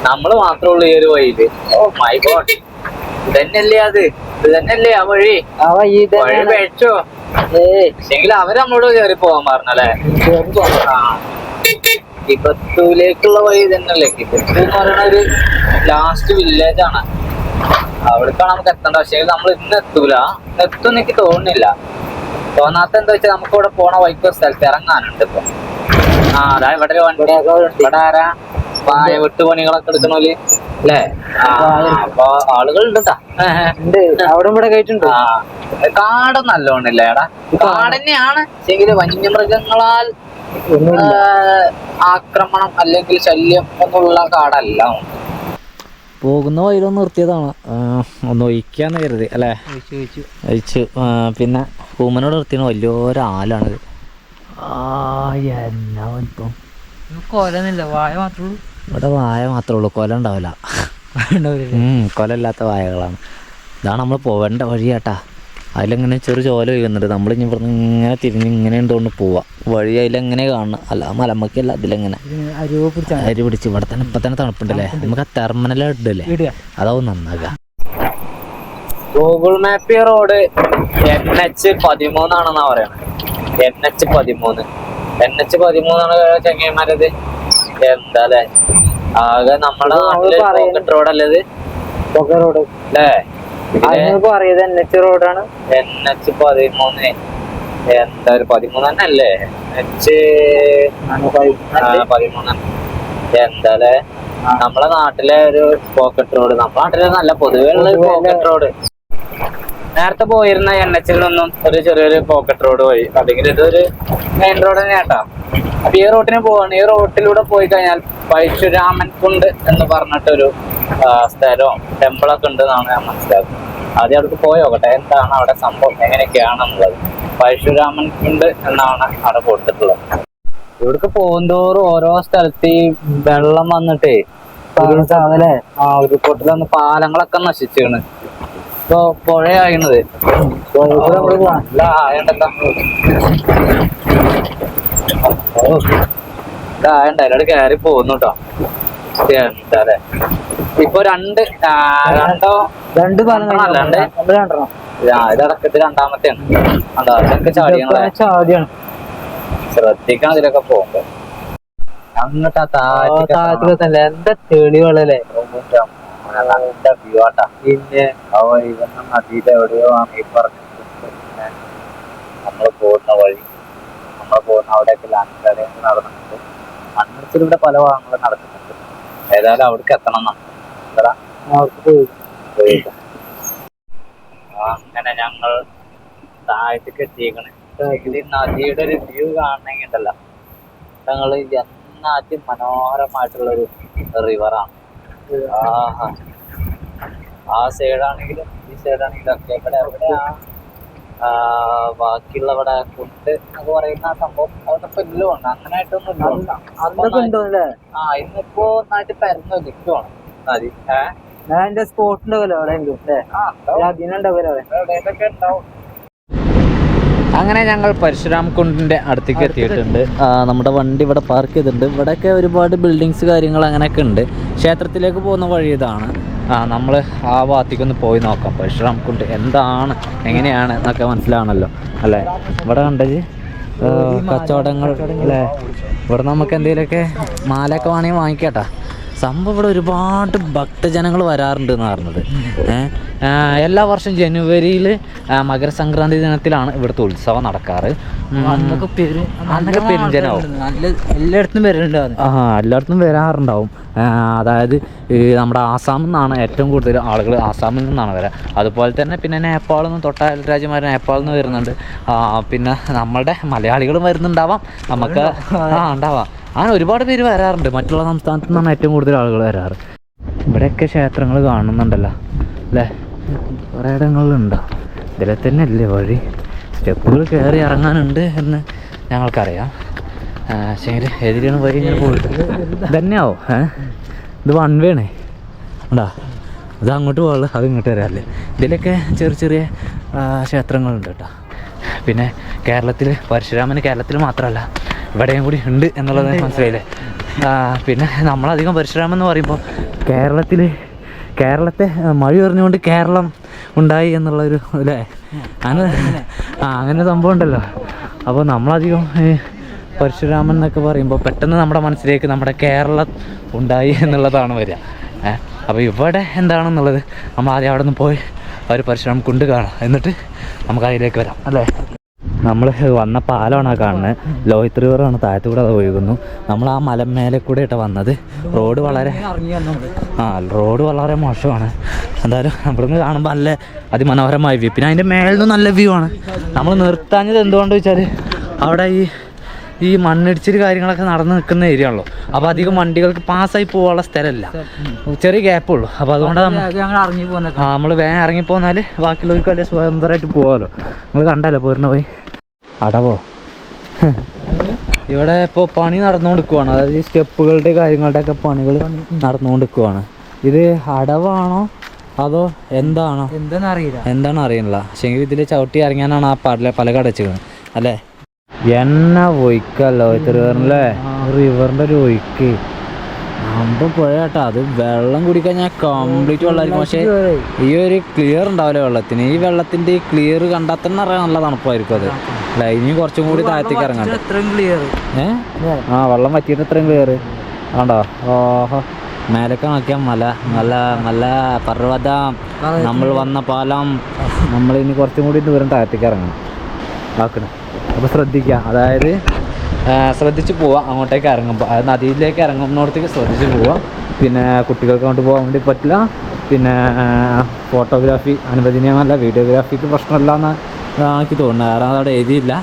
A: നമ്മള് മാത്രമേ ഉള്ളൂ ഈ ഒരു വഴിയില്. ഓ മൈ ഗോഡ്, ഇതന്നെയല്ലേ ഇത് തന്നെയല്ലേ ആ വഴി? വഴി പേടിച്ചോ? പക്ഷെങ്കിൽ അവര് നമ്മളോട് കയറി പോകാൻ പറഞ്ഞല്ലേ? കിബത്തൂലേക്കുള്ള വഴി തന്നെയല്ലേ. കിബത്തു എന്ന് പറയുന്ന ഒരു ലാസ്റ്റ് വില്ലേജ് ആണ്. അവിടേക്കാണ് നമുക്ക് എത്തേണ്ട. പക്ഷേ നമ്മൾ ഇന്ന് എത്തൂല, എത്തും എനിക്ക് തോന്നുന്നില്ല. തോന്നാത്ത എന്താ വെച്ചാൽ നമുക്ക് ഇവിടെ പോണ വഴിക്ക് ഒരു സ്ഥലത്ത് ഇറങ്ങാനുണ്ട് ഇപ്പൊ. അതാ ഇവിടെ ഒരു വണ്ടി. ഇവിടെ ആരാ വെട്ടുപണികളൊക്കെ എടുക്കണോല് അല്ലേ? അപ്പൊ ആളുകൾ ഉണ്ട്.
B: അവിടെ ഇവിടെ കേട്ടിട്ടുണ്ട്.
A: കാട് നല്ലോണില്ല എടാ. കാട് തന്നെയാണ്, പക്ഷെങ്കിൽ വന്യമൃഗങ്ങളാൽ ആക്രമണം അല്ലെങ്കിൽ ശല്യം ഒന്നുള്ള കാടല്ല. പോകുന്ന വഴിയിലൊന്ന് നിർത്തിയതാണ്, ഒന്ന് ഒഴിക്കാന്ന് കരുതി അല്ലേ? ഒഴിച്ചു. പിന്നെ പൂമനോട് നിർത്തിയാണ്. വലിയൊരാലാണിത്. എന്നാ ഇപ്പം
B: കൊലന്നില്ല, വായ മാത്രമേ ഉള്ളൂ.
A: ഇവിടെ വായ മാത്രമേ ഉള്ളൂ, കൊല ഉണ്ടാവില്ല. കൊല ഇല്ലാത്ത വായകളാണ്. ഇതാണ് നമ്മൾ പോവേണ്ട വഴി കേട്ടാ. അതിലിങ്ങനെ ചെറു ചോല വീഴുന്നുണ്ട്. നമ്മളിനി ഇവിടുന്ന് ഇങ്ങനെ തിരിഞ്ഞ് ഇങ്ങനെ ഉണ്ടോണ്ട് പോവാം. വഴി അതിലെങ്ങനെ കാണണം. അല്ല മലമ്മക്കല്ല, അതിലെങ്ങനെ അരി പിടിച്ച്. ഇവിടെ തന്നെ ഇപ്പം തന്നെ തണുപ്പുണ്ടല്ലേ. നമുക്ക് ആ ടെർമിനൽ ഇടല്ലേ, അതാവും നന്നാക്കുക. ഗൂഗിൾ മാപ്പ് റോഡ് NH13 ആണെന്നാ പറയണത്. NH13 ആണ് ചെങ്ങന്മാരത്. എന്താ അല്ലേ, ആകെ നമ്മുടെ നാട്ടില് പോക്കറ്റ് റോഡല്ലേ ഇത്?
B: റോഡ്
A: അല്ലേ?
B: NH റോഡാണ്.
A: NH13 എന്താ ഒരു 13 തന്നെ അല്ലേ? NH13 എന്താ അല്ലേ? നമ്മളെ നാട്ടിലെ ഒരു പോക്കറ്റ് റോഡ്. നമ്മുടെ നാട്ടിലെ നല്ല പൊതുവെ ഉള്ള ഒരു പോക്കറ്റ് റോഡ്. നേരത്തെ പോയിരുന്ന NH നിന്നും ഒരു ചെറിയൊരു പോക്കറ്റ് റോഡ് വഴി, അല്ലെങ്കിൽ ഇതൊരു മെയിൻ റോഡ് തന്നെ കേട്ടാ. അപ്പൊ ഈ റോഡിന് പോവാണ്. ഈ റോഡിലൂടെ പോയി കഴിഞ്ഞാൽ പരശുരാമൻ കുണ്ട് എന്ന് പറഞ്ഞിട്ടൊരു സ്ഥലവും ടെമ്പിളൊക്കെ ഉണ്ട് എന്നാണ് ഞാൻ മനസ്സിലാക്കുന്നത്. ആദ്യം അവിടേക്ക് പോയി നോക്കട്ടെ എന്താണ് അവിടെ സംഭവം, എങ്ങനെയൊക്കെയാണെന്നുള്ളത്. പരശുരാമൻ കുണ്ട് എന്നാണ് അവിടെ കൊടുത്തിട്ടുള്ളത്. ഇവിടേക്ക് പോകുന്തോറും ഓരോ സ്ഥലത്ത് ഈ വെള്ളം വന്നിട്ടേ ഉരുൾപൊട്ടലൊന്ന് പാലങ്ങളൊക്കെ നശിച്ചാണ്. ഇപ്പൊ പുഴയായിരുന്നത് അതിനോട് കയറി പോകുന്നു കേട്ടോ. എന്താ ഇപ്പൊ രണ്ടോ ഇതടക്കത്ത് രണ്ടാമത്തെയാണ്. അതൊക്കെ ചാടിയാണ്. ശ്രദ്ധിക്കണം ഇതിലൊക്കെ പോകുമ്പോ. അങ്ങോട്ടാ താഴത്തേക്ക് എന്താ തെളിവെള്ളല്ലേ, നല്ല വ്യൂ ആട്ടാ. പിന്നെ ഇതൊന്നും നദിയുടെ എവിടെയോ ആണ് ഈ പറഞ്ഞിട്ട്. നമ്മള് പോകുന്ന വഴി, അവിടെയൊക്കെ ലാൻഡ് സ്ലൈഡിങ് നടന്നിട്ടുണ്ട്. മണ്ണിടിച്ചിലൂടെ പല ഭാഗങ്ങളും നടക്കുന്നുണ്ട്. ഏതായാലും അവിടേക്ക് എത്തണം എന്നാണ്. അങ്ങനെ ഞങ്ങൾ താഴത്തേക്ക് എത്തിയേക്കണ്. ഈ നദിയുടെ ഒരു വ്യൂ കാണണമെങ്കിൽ ഉണ്ടല്ലോ, ഞങ്ങൾ എന്നാദ്യം മനോഹരമായിട്ടുള്ളൊരു റിവറാണ്. ആ സൈഡാണെങ്കിലും ഈ സൈഡാണെങ്കിലും ഒക്കെ ഇവിടെ എവിടെയാ ബാക്കിയുള്ള ഇവിടെ കുണ്ട് എന്ന് പറയുന്ന സംഭവം അവിടെ ഇപ്പൊ എല്ലാം ഉണ്ട്. അങ്ങനെയായിട്ടൊന്നും ഇല്ല. ഇന്നിപ്പോ നന്നായിട്ട് പരന്ന് നിൽക്കുവാണ് നദി.
B: ഞാൻ സ്പോട്ട് ഉണ്ടാവല്ലോ അവിടെ
A: എവിടെയൊക്കെ ഉണ്ടാവും. അങ്ങനെ ഞങ്ങൾ പരശുരാം കുണ്ടിൻ്റെ അടുത്തേക്ക് എത്തിയിട്ടുണ്ട്. നമ്മുടെ വണ്ടി ഇവിടെ പാർക്ക് ചെയ്തിട്ടുണ്ട്. ഇവിടെയൊക്കെ ഒരുപാട് ബിൽഡിങ്സ് കാര്യങ്ങൾ അങ്ങനെയൊക്കെ ഉണ്ട്. ക്ഷേത്രത്തിലേക്ക് പോകുന്ന വഴി ഇതാണ്. നമ്മൾ ആ ഭാഗത്തേക്കൊന്ന് പോയി നോക്കാം. പരശുരാം കുണ്ട് എന്താണ്, എങ്ങനെയാണ് എന്നൊക്കെ മനസ്സിലാവണല്ലോ അല്ലേ? ഇവിടെ കണ്ടത് കച്ചവടങ്ങൾ അല്ലേ? ഇവിടെ നമുക്ക് എന്തെങ്കിലുമൊക്കെ മാലയൊക്കെ വേണമെങ്കിൽ വാങ്ങിക്കട്ടാ. സംഭവം ഇവിടെ ഒരുപാട് ഭക്തജനങ്ങൾ വരാറുണ്ട് എന്ന് പറഞ്ഞത്. എല്ലാ വർഷം ജനുവരിയിൽ മകരസംക്രാന്തി ദിനത്തിലാണ് ഇവിടുത്തെ ഉത്സവം നടക്കാറ്. അന്നൊക്കെ പെരുഞ്ജനാവും.
B: എല്ലായിടത്തും വരുന്നുണ്ട്.
A: എല്ലായിടത്തും വരാറുണ്ടാവും. അതായത് നമ്മുടെ ആസാമിൽ നിന്നാണ് ഏറ്റവും കൂടുതൽ ആളുകൾ, ആസാമിൽ നിന്നാണ് വരാം. അതുപോലെ തന്നെ പിന്നെ നേപ്പാളിൽ നിന്ന്, തൊട്ടയൽ രാജ്യമായ നേപ്പാളിൽ നിന്ന് വരുന്നുണ്ട്. പിന്നെ നമ്മളുടെ മലയാളികളും വരുന്നുണ്ടാവാം, നമുക്ക് ഉണ്ടാവാം. അങ്ങനെ ഒരുപാട് പേര് വരാറുണ്ട്. മറ്റുള്ള സംസ്ഥാനത്തു നിന്നാണ് ഏറ്റവും കൂടുതൽ ആളുകൾ വരാറ്. ഇവിടെയൊക്കെ ക്ഷേത്രങ്ങൾ കാണുന്നുണ്ടല്ലോ അല്ലേ? കുറേ ഇടങ്ങളിലുണ്ടോ? ഇതിലെ തന്നെ അല്ലേ വഴി? സ്റ്റെപ്പുകൾ കയറി ഇറങ്ങാനുണ്ട് എന്ന് ഞങ്ങൾക്കറിയാം. പക്ഷേ എതിരാണ് വഴി ഇങ്ങനെ പോയിട്ട് തന്നെയാവും. ഇത് വൺ വേ ആണ് ഉണ്ടാ. അത് അങ്ങോട്ട് പോകുള്ളൂ, അത് ഇങ്ങോട്ട് വരാമല്ലേ. ഇതിലൊക്കെ ചെറിയ ചെറിയ ക്ഷേത്രങ്ങളുണ്ട് കേട്ടോ. പിന്നെ കേരളത്തിൽ പരശുരാമന് കേരളത്തിൽ മാത്രമല്ല ഇവിടെയും കൂടി ഉണ്ട് എന്നുള്ളത് മനസ്സിലായില്ലേ? പിന്നെ നമ്മളധികം പരശുരാമൻ എന്ന് പറയുമ്പോൾ കേരളത്തെ മഴ എറിഞ്ഞുകൊണ്ട് കേരളം ഉണ്ടായി എന്നുള്ളൊരു അല്ലേ? അങ്ങനെ സംഭവം ഉണ്ടല്ലോ. അപ്പോൾ നമ്മളധികം പരശുരാമൻ എന്നൊക്കെ പറയുമ്പോൾ പെട്ടെന്ന് നമ്മുടെ മനസ്സിലേക്ക് നമ്മുടെ കേരളം ഉണ്ടായി എന്നുള്ളതാണ് വരിക. അപ്പോൾ ഇവിടെ എന്താണെന്നുള്ളത് നമ്മൾ ആദ്യം അവിടെ നിന്ന് പോയി ഒരു പരശുരാമൻ കുണ്ട് കാണാം, എന്നിട്ട് നമുക്ക് അതിലേക്ക് വരാം അല്ലേ. നമ്മൾ വന്ന പാലമാണ് കാണുന്നത്, ലോഹിത് റിവറാണ് താഴത്തുകൂടെ അത് ഒഴുകുന്നു. നമ്മൾ ആ മലമേലെ കൂടെ ഇട്ട് വന്നത്. റോഡ് വളരെ മോശമാണ്. എന്തായാലും നമ്മളിന്ന് കാണുമ്പോൾ നല്ല അതിമനോഹരമായ വ്യൂ, പിന്നെ അതിൻ്റെ മേളിൽ നിന്ന് നല്ല വ്യൂ ആണ്. നമ്മൾ നിർത്താഞ്ഞത് എന്തുകൊണ്ടെന്ന് വെച്ചാൽ അവിടെ ഈ മണ്ണിടിച്ചിൽ കാര്യങ്ങളൊക്കെ നടന്ന് നിൽക്കുന്ന ഏരിയ ആണല്ലോ. അപ്പോൾ അധികം വണ്ടികൾക്ക് പാസ്സായി പോകാനുള്ള സ്ഥലമല്ല, ചെറിയ ഗ്യാപ്പുള്ളൂ. അപ്പോൾ അതുകൊണ്ട് നമ്മൾ വേഗം ഇറങ്ങിപ്പോന്നാൽ ബാക്കിയുള്ളവർക്ക് വലിയ സ്വതന്ത്രമായിട്ട് പോകാമല്ലോ. നമ്മൾ കണ്ടല്ലോ പോരുന്ന പോയി അടവോ. ഇവിടെ ഇപ്പോൾ പണി നടന്നുകൊണ്ടിരിക്കുവാണ്, അതായത് ഈ സ്റ്റെപ്പുകളുടെ കാര്യങ്ങളുടെയൊക്കെ പണികൾ നടന്നുകൊണ്ടിരിക്കുവാണ്. ഇത് അടവാണോ അതോ എന്താണോ അറിയില്ല. പക്ഷേ ഇതിൽ ചവിട്ടി ഇറങ്ങാനാണ് ആ പല കടച്ചിരിക്കുന്നത് അല്ലേ. എണ്ണ ഒഴിക്കല്ലോ റിവറിലെ റിവറിൻ്റെ ഒരു ഒഴുക്ക് അമ്പം പുഴ കേട്ടോ. അത് വെള്ളം കുടിക്കഴിഞ്ഞാൽ കംപ്ലീറ്റ് വെള്ളമായിരിക്കും. പക്ഷേ ഈ ഒരു ക്ലിയർ ഉണ്ടാവില്ല വെള്ളത്തിന്. ഈ വെള്ളത്തിൻ്റെ ഈ ക്ലിയർ കണ്ടാൽ തന്നെ അറിയാൻ നല്ല തണുപ്പായിരിക്കും അത് അല്ല. ഇനിയും കുറച്ചും കൂടി താഴത്തേക്ക് ഇറങ്ങാം. വെള്ളം പറ്റിയിട്ട് ഇത്രയും ക്ലിയർ ആണ്ടോ. ഓഹോ, മേലൊക്കെ നോക്കിയാൽ മല, നല്ല നല്ല പർവ്വതം, നമ്മൾ വന്ന പാലം. നമ്മളിനി കുറച്ചും കൂടി ദൂരം താഴത്തേക്ക് ഇറങ്ങണം ആക്കണം. അപ്പോൾ ശ്രദ്ധിക്കുക, അതായത് ശ്രദ്ധിച്ച് പോവാം അങ്ങോട്ടേക്ക് ഇറങ്ങുമ്പോൾ. അത് നദിയിലേക്ക് ഇറങ്ങുന്നിടത്തേക്ക് ശ്രദ്ധിച്ച് പോവാം. പിന്നെ കുട്ടികൾക്ക് അങ്ങോട്ട് പോകാൻ വേണ്ടി പറ്റില്ല. പിന്നെ ഫോട്ടോഗ്രാഫി അനുവദനീയമല്ല, വീഡിയോഗ്രാഫിക്ക് പ്രശ്നമില്ല എന്ന് എനിക്ക് തോന്നുന്നു, കാരണം അതവിടെ എഴുതിയില്ല.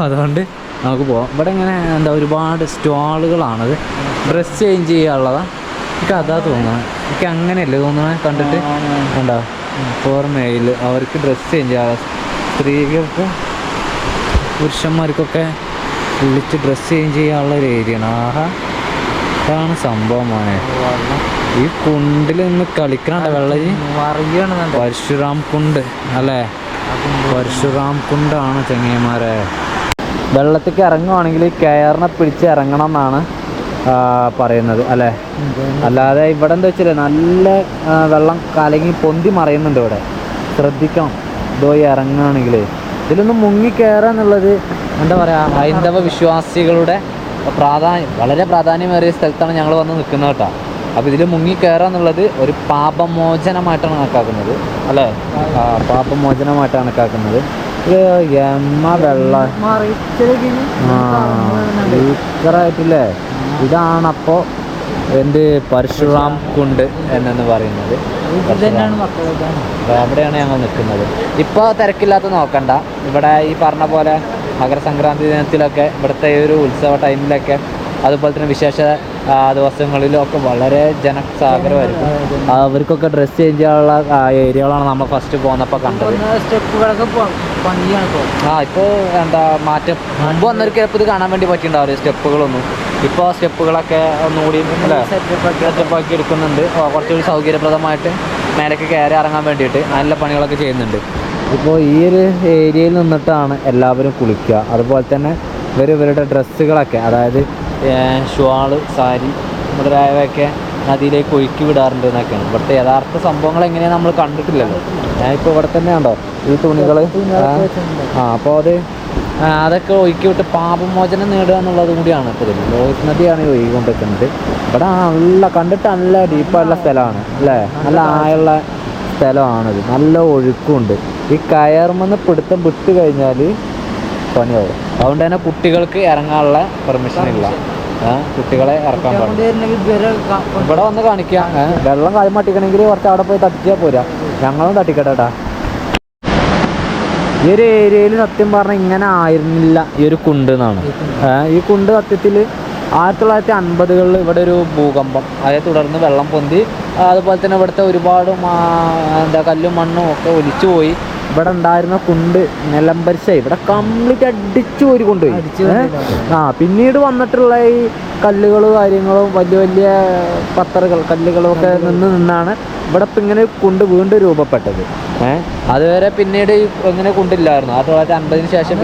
A: അതുകൊണ്ട് നമുക്ക് പോവാം. ഇവിടെ ഇങ്ങനെ ഒരുപാട് സ്റ്റാളുകളാണത്. Dress change ചെയ്യാനുള്ളതാണ്. എനിക്ക് അതാ തോന്നുന്നത്, എനിക്ക് അങ്ങനെയല്ലേ തോന്നുന്നത് കണ്ടിട്ട്. ഉണ്ടോ ഫോർ മെയിൽ അവർക്ക് ഡ്രസ്സ് ചേഞ്ച് ചെയ്യാം, സ്ത്രീകൾക്ക് പുരുഷന്മാർക്കൊക്കെ കുളിച്ച് ഡ്രസ്സ് ചേഞ്ച് ചെയ്യാനുള്ള ഒരു ഏരിയയാണ്. ആഹാ, ഇതാണ് സംഭവം മോനെ. ഈ കുണ്ടിൽ നിന്ന് കളിക്കണ വെള്ളം പരശുറാം കുണ്ട് അല്ലേ. പരശുറാം കുണ്ടാണ് ചങ്ങന്മാരെ. വെള്ളത്തേക്ക് ഇറങ്ങുവാണെങ്കിൽ കയറിനെ പിടിച്ച് ഇറങ്ങണം എന്നാണ് പറയുന്നത് അല്ലേ. അല്ലാതെ ഇവിടെ എന്താ വെച്ചാൽ നല്ല വെള്ളം കലങ്ങി പൊന്തി മറയുന്നുണ്ട് ഇവിടെ, ശ്രദ്ധിക്കണം. ഇതോയി ഇറങ്ങുകയാണെങ്കിൽ ഇതിലൊന്നും മുങ്ങി കയറുക എന്നുള്ളത് എന്താ പറയുക, ഹൈന്ദവ വിശ്വാസികളുടെ വളരെ പ്രാധാന്യമേറിയ സ്ഥലത്താണ് ഞങ്ങൾ വന്ന് നിൽക്കുന്നത് കേട്ടോ. അപ്പോൾ ഇതിൽ മുങ്ങി കയറുക എന്നുള്ളത് ഒരു പാപമോചനമായിട്ടാണ് കണക്കാക്കുന്നത് അല്ലേ. പാപമോചനമായിട്ടാണ് കണക്കാക്കുന്നത്. ഇത് വെള്ളം ലീക്കറായിട്ടില്ലേ. ഇതാണപ്പോൾ പരശുറാം കുണ്ട് എന്നു പറയുന്നത്. അവിടെയാണ് ഞങ്ങൾ നിൽക്കുന്നത്. ഇപ്പോൾ തിരക്കില്ലാത്ത നോക്കണ്ട. ഇവിടെ ഈ പറഞ്ഞ പോലെ മകരസംക്രാന്തി ദിനത്തിലൊക്കെ ഇവിടുത്തെ ഈ ഒരു ഉത്സവ ടൈമിലൊക്കെ അതുപോലെ തന്നെ വിശേഷ ദിവസങ്ങളിലൊക്കെ വളരെ ജനസാഗരമായിരിക്കും. അവർക്കൊക്കെ ഡ്രസ്സ് ചേഞ്ച് ചെയ്യാനുള്ള ഏരിയകളാണ് നമ്മൾ ഫസ്റ്റ് പോകുന്നപ്പോൾ കണ്ടത്. സ്റ്റെപ്പുകളൊക്കെ ഇപ്പോൾ മാറ്റം. മുമ്പ് വന്നവർക്ക് ചിലപ്പോൾ ഇത് കാണാൻ വേണ്ടി പറ്റിയിട്ടുണ്ടാവില്ല സ്റ്റെപ്പുകളൊന്നും. ഇപ്പോൾ സ്റ്റെപ്പുകളൊക്കെ ഒന്നുകൂടി സെറ്റപ്പാക്കി എടുക്കുന്നുണ്ട്. കുറച്ചുകൂടി സൗകര്യപ്രദമായിട്ട് മേലേക്ക് കയറി ഇറങ്ങാൻ വേണ്ടിയിട്ട് നല്ല പണികളൊക്കെ ചെയ്യുന്നുണ്ട്. ഇപ്പോൾ ഈ ഒരു ഏരിയയിൽ നിന്നിട്ടാണ് എല്ലാവരും കുളിക്കുക. അതുപോലെ തന്നെ ഇവരുടെ ഡ്രസ്സുകളൊക്കെ, അതായത് ഷാള്, സാരി മുതലായവയൊക്കെ നദിയിലേക്ക് ഒഴുക്കി വിടാറുണ്ട് എന്നൊക്കെയാണ്. ഇവിടുത്തെ യഥാർത്ഥ സംഭവങ്ങൾ എങ്ങനെയാണ് നമ്മൾ കണ്ടിട്ടില്ലല്ലോ. ഞാനിപ്പോൾ ഇവിടെ തന്നെ ഉണ്ടോ ഈ തുണികൾ. അപ്പോൾ അതൊക്കെ ഒഴുക്കി വിട്ട് പാപമോചനം നേടുക എന്നുള്ളത് കൂടിയാണ് ഇപ്പോൾ ഇതിൽ. ലോഹിത് നദിയാണ് ഈ ഒഴുകിക്കൊണ്ടിരിക്കുന്നത്. ഇവിടെ കണ്ടിട്ട് നല്ല ഡീപ്പായിട്ടുള്ള സ്ഥലമാണ് അല്ലേ, നല്ല ആയുള്ള സ്ഥലമാണിത്, നല്ല ഒഴുക്കുണ്ട്. ഈ കയറുമെന്ന് പിടുത്തം വിട്ട് കഴിഞ്ഞാൽ പണിയാവും. അതുകൊണ്ട് തന്നെ കുട്ടികൾക്ക് ഇറങ്ങാനുള്ള പെർമിഷൻ ഇല്ല. കുട്ടികളെ ഇറക്കാൻ പാടില്ല. ഇവിടെ വന്ന് കാണിക്കാം. വെള്ളം കാര്യം മട്ടിക്കണമെങ്കിൽ കുറച്ച് അവിടെ പോയി തട്ടിച്ചാൽ പോരാ. ഞങ്ങളും തട്ടിക്കട്ടെട്ടാ. ഈ ഒരു ഏരിയയിൽ സത്യം പറഞ്ഞാൽ ഇങ്ങനെ ആയിരുന്നില്ല ഈ ഒരു കുണ്ട് എന്നാണ്. ഈ കുണ്ട് സത്യത്തിൽ 1950കളിൽ ഇവിടെ ഒരു ഭൂകമ്പം, അതേ തുടർന്ന് വെള്ളം പൊന്തി, അതുപോലെ തന്നെ ഇവിടുത്തെ ഒരുപാട് കല്ലും മണ്ണും ഒക്കെ ഒലിച്ചു പോയി. ഇവിടെ ഉണ്ടായിരുന്ന കുണ്ട് നിലംപരിശ ഇവിടെ കംപ്ലീറ്റ് അടിച്ചു പോയി കൊണ്ടുപോയി. പിന്നീട് വന്നിട്ടുള്ള ഈ കല്ലുകളും കാര്യങ്ങളും വലിയ വലിയ പത്തറുകൾ കല്ലുകളും ഒക്കെ നിന്നാണ് ഇവിടെ ഇപ്പം ഇങ്ങനെ കുണ്ട് വീണ്ടും രൂപപ്പെട്ടത്. അതുവരെ പിന്നീട് ഇങ്ങനെ കുണ്ടില്ലായിരുന്നു. 1950 ശേഷം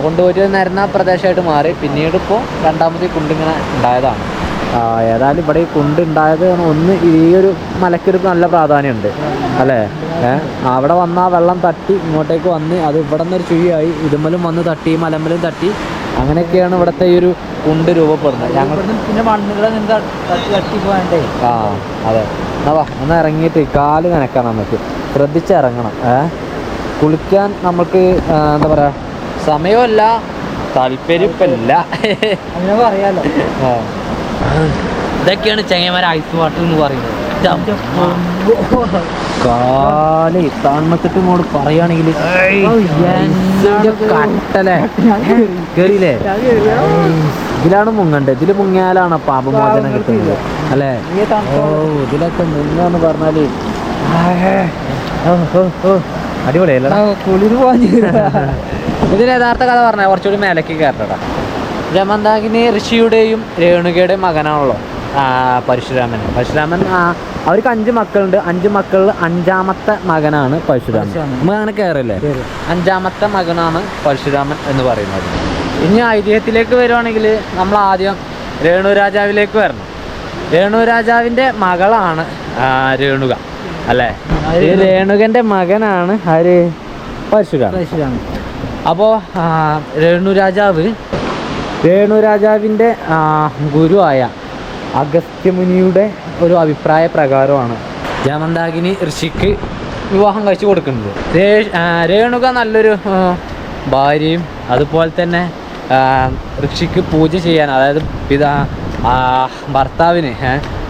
A: കൊണ്ടുപോയിട്ട് നിരന്ന പ്രദേശമായിട്ട് മാറി. പിന്നീട് ഇപ്പോൾ രണ്ടാമത് ഈ കുണ്ടിങ്ങനെ ഉണ്ടായതാണ്. ഏതായാലും ഇവിടെ ഈ കുണ്ട് ഉണ്ടായത് ഒന്ന് ഈ ഒരു മലക്കൊരു നല്ല പ്രാധാന്യമുണ്ട് അല്ലേ. അവിടെ വന്ന ആ വെള്ളം തട്ടി ഇങ്ങോട്ടേക്ക് വന്ന് അത് ഇവിടെ നിന്നൊരു ചുഴിയായി ഇതുമ്മലും വന്ന് തട്ടി മലമ്മലും തട്ടി അങ്ങനെയൊക്കെയാണ് ഇവിടുത്തെ ഈ ഒരു കുണ്ട് രൂപപ്പെടുന്നത്. ഞങ്ങൾ
B: പിന്നെ മണ്ണുകളെ തട്ടി പോകണ്ടേ.
A: ആ അതെ, എന്നാ വാ ഒന്ന് ഇറങ്ങിയിട്ട് കാല് നനക്കാം, നമുക്ക് ശ്രദ്ധിച്ചിറങ്ങണം. കുളിക്കാൻ നമുക്ക് എന്താ പറയുക, സമയമല്ല, താല്പര്യമില്ല.
B: അങ്ങനെ പറയാലോ.
A: ഇതൊക്കെയാണ് ചെങ്ങന്മാരെ ഐസ് വാട്ടർ എന്ന് പറയുന്നത്. കാല് തണുത്തിട്ട് ഇങ്ങോട്ട് പറയുകയാണെങ്കിൽ കട്ടലേ കേറിയില്ലേ, ഇതിലാണ് മുങ്ങണ്ടേ. ഇതിൽ മുങ്ങിയാലാണ് പാപമോചനം കിട്ടുന്നത് അല്ലേ. ഓ ഇതിലൊക്കെ മുങ്ങാന്ന് പറഞ്ഞാല് അടിപൊളിയല്ലടാ.
B: കുളിര് പോകാൻ
A: ഇതിന് യഥാർത്ഥ കഥ പറഞ്ഞാൽ കുറച്ചുകൂടി മേലേക്ക് കയറട്ടാ. ജമന്താകിനി ഋഷിയുടെയും രേണുകയുടെയും മകനാണല്ലോ പരശുരാമൻ. പരശുരാമൻ അവർക്ക് 5 മക്കളുണ്ട്. 5 മക്കളിൽ 5ാമത്തെ മകനാണ് പരശുരാമൻ. നമുക്ക് അങ്ങനെ കയറില്ലേ, 5ാമത്തെ മകനാണ് പരശുരാമൻ എന്ന് പറയുന്നത്. ഇനി ഐതിഹ്യത്തിലേക്ക് വരുവാണെങ്കിൽ നമ്മൾ ആദ്യം രേണു രാജാവിലേക്ക് വരണം. രേണു രാജാവിൻ്റെ മകളാണ് രേണുക അല്ലേ. ഈ രേണുകൻ്റെ മകനാണ് ആര്, പരശുരാമൻ. അപ്പോൾ രേണു രാജാവിൻ്റെ ഗുരുവായ അഗസ്ത്യമുനിയുടെ ഒരു അഭിപ്രായ പ്രകാരമാണ് ജമന്താകിനി ഋഷിക്ക് വിവാഹം കഴിച്ചു കൊടുക്കുന്നത്. രേണുക നല്ലൊരു ഭാര്യയും അതുപോലെ തന്നെ ഋഷിക്ക് പൂജ ചെയ്യാൻ, അതായത് ഭർത്താവിന്